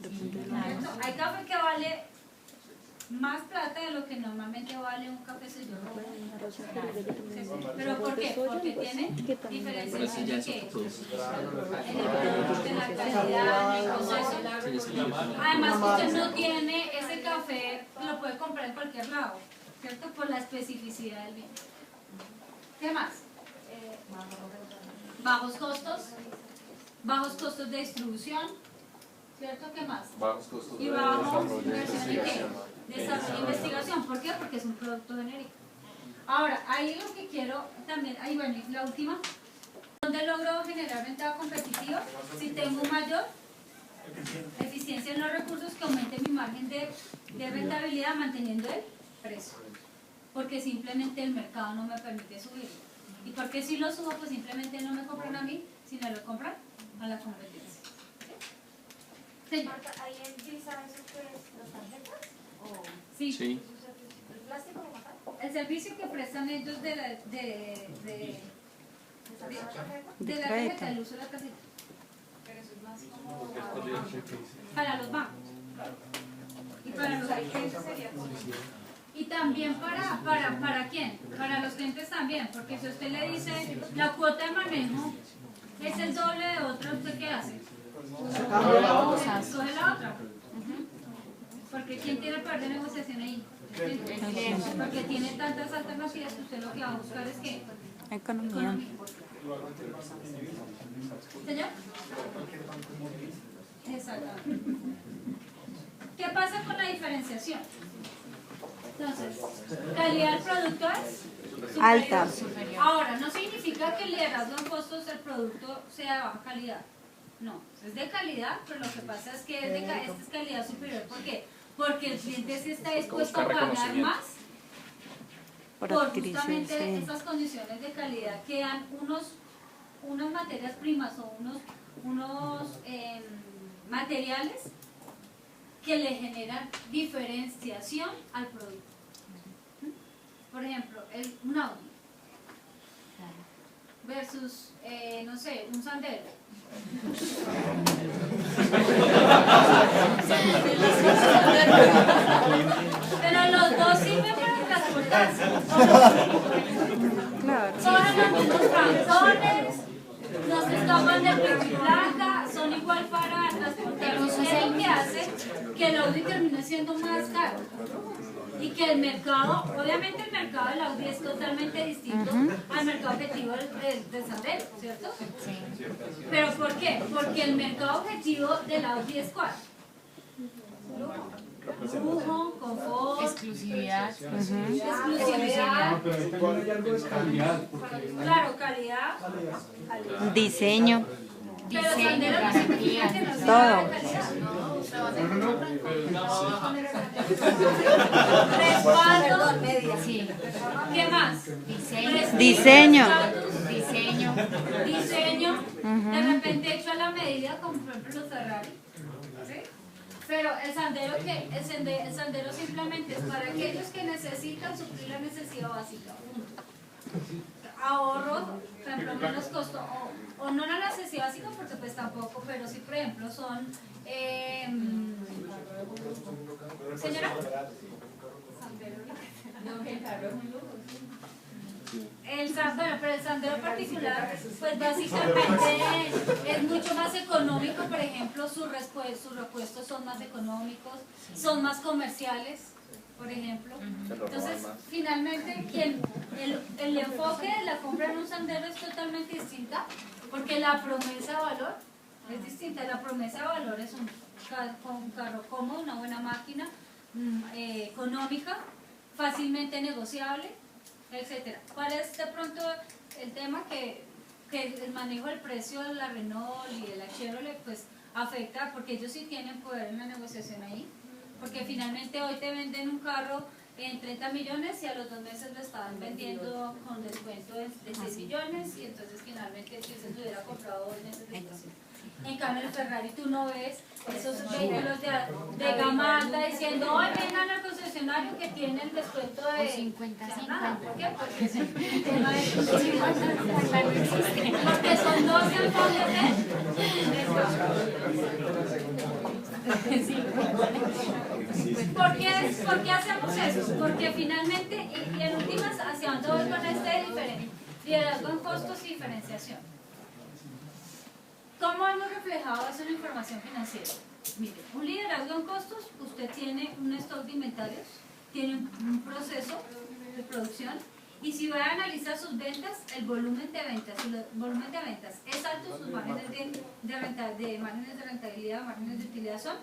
A: ¿Cierto? Hay café que vale más plata de lo que normalmente vale un cafecillo rojo. ¿Pero por qué? Porque tiene diferenciación de qué? En la calidad, en el proceso. Además que usted no tiene ese café, lo puede comprar en cualquier lado, ¿cierto? Por la especificidad del bien. ¿Qué más? Bajos costos de distribución, ¿cierto? ¿Qué más?
C: Bajos costos de
A: Y bajos
C: desarrollo,
A: inversión en qué? Desarrollo e investigación. ¿Por qué? Porque es un producto genérico. Ahora, ahí lo que quiero también, ahí bueno, y la última, ¿dónde logro generar ventaja competitiva? Si tengo mayor eficiencia en los recursos, que aumente mi margen de rentabilidad manteniendo el precio. Porque simplemente el mercado no me permite subirlo. Y porque si lo subo, pues simplemente no me compran a mí, sino lo compran a la competencia. Señor.
K: ¿Ahí en Visa eso que es las tarjetas? ¿O
A: Sí.
K: el plástico como tal?
A: El servicio que prestan ellos de la tarjeta, el uso de la tarjeta.
K: Pero eso es más como
A: Para los bancos. Y para los clientes sería como... Y también para ¿quién? Para los clientes también, porque si usted le dice la cuota de manejo es el doble de otra, ¿usted qué hace? Coge la otra. Porque ¿quién tiene el poder de negociación ahí? Porque tiene tantas alternativas que usted lo que va a buscar es ¿qué?
H: Economía.
A: ¿Señor? Exactamente. ¿Qué pasa con la diferenciación? Entonces, calidad del producto es superior.
H: Alta.
A: Ahora, no significa que el liderazgo en costos del producto sea de baja calidad. No, es de calidad, pero lo que pasa es que esta es calidad superior. ¿Por qué? Porque el cliente sí está dispuesto a pagar más por justamente estas condiciones de calidad que dan unas materias primas o unos materiales que le generan diferenciación al producto. Por ejemplo, un Audi versus, no sé, un Sandero. Pero los dos sirven para transportarse. Son los mismos trancones, no se escapan de pico y placa, son igual para transportarse. Es lo que hace que el Audi termine siendo más caro. Y que el mercado, obviamente el mercado del Audi es totalmente distinto al mercado objetivo del Sandero, ¿cierto? Sí. ¿Pero por qué? Porque el mercado objetivo del Audi es ¿cuál? Lujo, confort,
E: exclusividad.
A: Exclusividad.
J: Pero ahí también hay algo de calidad.
A: Claro, calidad.
H: Diseño.
A: Pero Sandero no significa que no sea
H: Todo.
A: de calidad.
F: Pero es gama baja.
A: Respaldo.
E: Sí.
A: ¿Qué más?
H: Diseño.
E: Diseño.
A: Diseño. De repente hecho a la medida, como por ejemplo los Ferrari. ¿Sí? Pero el Sandero simplemente es para aquellos que necesitan suplir la necesidad básica. Ahorro, por ejemplo, menos costo, o no la necesidad básica porque pues tampoco, pero sí, por ejemplo, son señora, Bueno, pero el Sandero particular, pues básicamente es mucho más económico, por ejemplo, sus repuestos son más económicos, son más comerciales, por ejemplo. Entonces, finalmente, el enfoque de la compra en un Sandero es totalmente distinta, porque la promesa de valor es distinta. La promesa de valor es un carro cómodo, una buena máquina, económica, fácilmente negociable, etcétera. ¿Cuál es de pronto el tema? Que el manejo del precio de la Renault y de la Chevrolet pues afecta, porque ellos sí tienen poder en la negociación ahí, porque finalmente hoy te venden un carro en 30 millones y a los 2 meses lo estaban vendiendo con descuento de 6 millones, y entonces finalmente si se hubiera comprado 2 meses después. En cambio el Ferrari tú no ves esos vehículos de gama alta diciendo hoy vengan al concesionario que tiene el descuento de 50-50. ¿Por qué? Porque es el tema de porque son 2 enfoques ¿Por qué hacemos eso? Porque finalmente, y en últimas, hacia dónde voy con este liderazgo en costos y diferenciación. ¿Cómo hemos reflejado eso en la información financiera? Mire, un liderazgo en costos, usted tiene un stock de inventarios, tiene un proceso de producción, y si va a analizar sus ventas, el volumen de ventas, si el volumen de ventas es alto, sus márgenes márgenes de rentabilidad, márgenes de utilidad son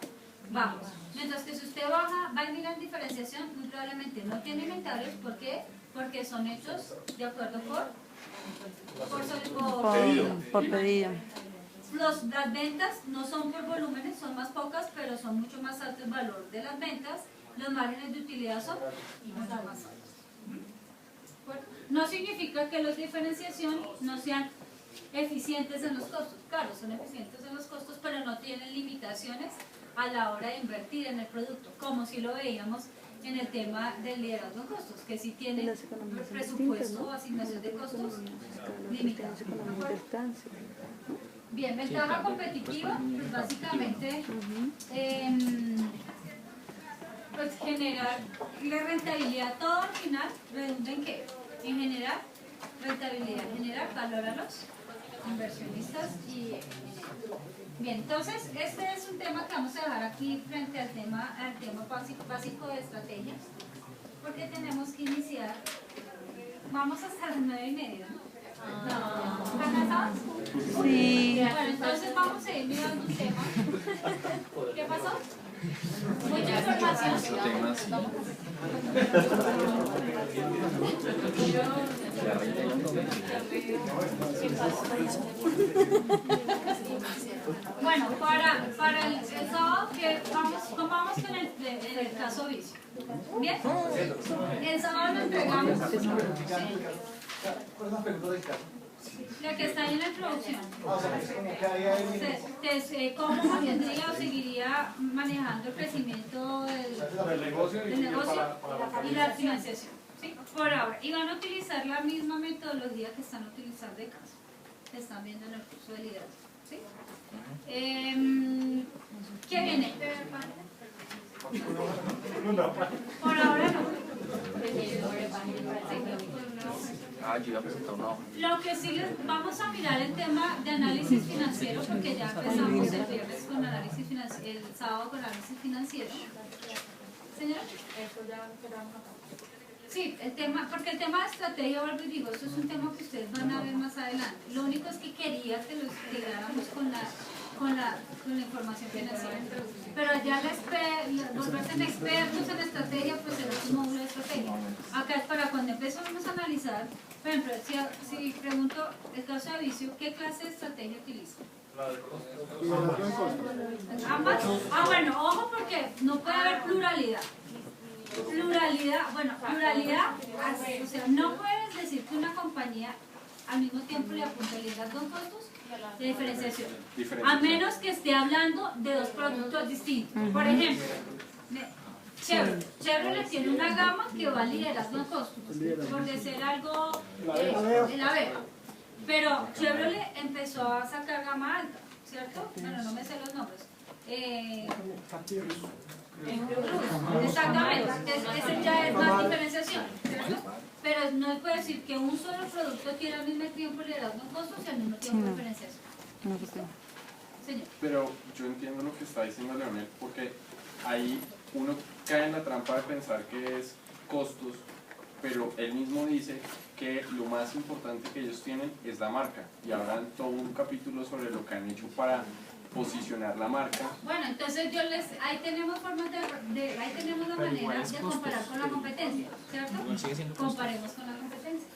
A: bajos. Mientras que si usted va a mirar en diferenciación, muy probablemente no tiene inventarios. ¿Por qué? Porque son hechos de acuerdo por pedido. Las ventas no son por volúmenes, son más pocas, pero son mucho más alto el valor de las ventas. Los márgenes de utilidad son más altos. No significa que los de diferenciación no sean eficientes en los costos. Claro, son eficientes en los costos, pero no tienen limitaciones a la hora de invertir en el producto, como si lo veíamos en el tema del liderazgo en costos, que sí tienen presupuesto o asignación de costos limitada. Bien, ventaja competitiva, pues básicamente pues generar la rentabilidad, todo al final redunda en qué? En generar rentabilidad, generar valor a los inversionistas y bien, entonces este es un tema que vamos a dejar aquí frente al tema básico de estrategias, porque tenemos que iniciar, vamos hasta las 9:30, ¿no? ¿Están cansados?
H: Sí.
A: Bueno, entonces vamos a ir mirando un tema. ¿Qué pasó? Mucha información. Bueno, para el sábado, que vamos con el caso vicio. ¿Bien? El sábado lo entregamos.
L: ¿Cuál es la pregunta del caso?
A: La que está ahí en la introducción.
L: O sea,
A: ¿cómo mantendría o seguiría manejando el crecimiento del negocio y la financiación? ¿Sí? Por ahora. Y van a utilizar la misma metodología que están utilizando de caso, que están viendo en el curso de liderazgo. ¿Sí? ¿Qué viene? Por ahora no.
G: Yo iba a presentar una hoja.
A: Lo que sí les vamos a mirar el tema de análisis financiero, porque ya empezamos el viernes con análisis financiero, el sábado con análisis financiero. Señora. Sí, porque el tema de estrategia, vuelvo y digo, eso es un tema que ustedes van a ver más adelante. Lo único es que quería que lo integráramos con la información financiera. Pero allá volverse en expertos en estrategia, pues es un módulo de estrategia. Acá es para cuando empezamos a analizar, por ejemplo, si pregunto el caso de Vicio, ¿qué clase de estrategia utiliza? ¿Ambas? Bueno, ojo porque no puede haber pluralidad. Pluralidad, o sea, no puedes decir que una compañía al mismo tiempo le apunta el liderazgo en costos y diferenciación, a menos que esté hablando de dos productos distintos. Por ejemplo, Chevrolet tiene una gama que va a liderazgo en costos, por decir algo, el Aveo, pero Chevrolet empezó a sacar gama alta, ¿cierto? Bueno, no me sé los nombres. Exactamente, ese ya es más diferenciación, ¿cierto? Pero no puede decir que un solo producto tiene al mismo tiempo liderazgo en costos y al mismo tiempo
H: no.
A: diferenciación.
H: No sé qué.
A: Señor.
C: Pero yo entiendo lo que está diciendo Leonel, porque ahí uno cae en la trampa de pensar que es costos, pero él mismo dice que lo más importante que ellos tienen es la marca, y hablan todo un capítulo sobre lo que han hecho para posicionar la marca.
A: Bueno, entonces ahí tenemos formas ahí tenemos la manera de comparar con la competencia, ¿cierto? Comparemos con la competencia.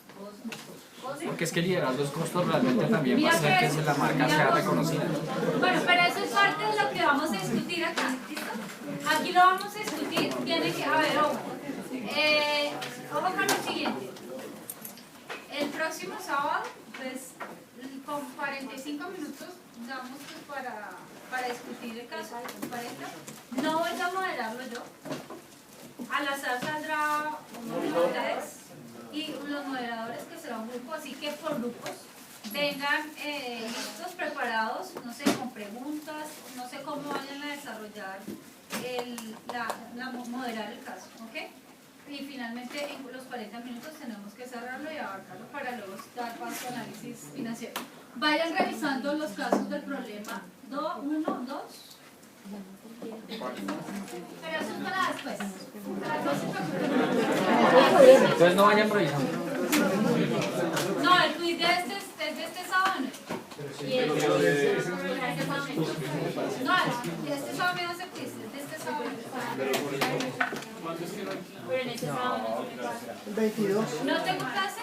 O: Porque es que liderar los costos realmente también va a hacer que la marca sea reconocida.
A: Bueno, pero eso es parte de lo que vamos a discutir acá, ¿listo? Aquí lo vamos a discutir, tiene que, a ver, ojo con lo siguiente. El próximo sábado, pues, con 45 minutos, damos pues, para discutir el caso, ¿40? No voy a moderarlo yo. Al azar saldrá uno de ustedes y los moderadores, que será un grupo, así que por grupos vengan listos, preparados, no sé, con preguntas, no sé cómo vayan a desarrollar moderar el caso, ¿ok? Y finalmente en los 40 minutos tenemos que cerrarlo y abarcarlo para luego dar paso a análisis financiero. Vayan revisando los casos del problema 1, 2. Pero eso es para después.
O: Entonces no vayan revisando.
A: No, el quiz de este sábado no. Y el quiz de este sábado me hace quiz, de este sábado pero en este sábado no.
L: 22.
A: ¿No tengo clase?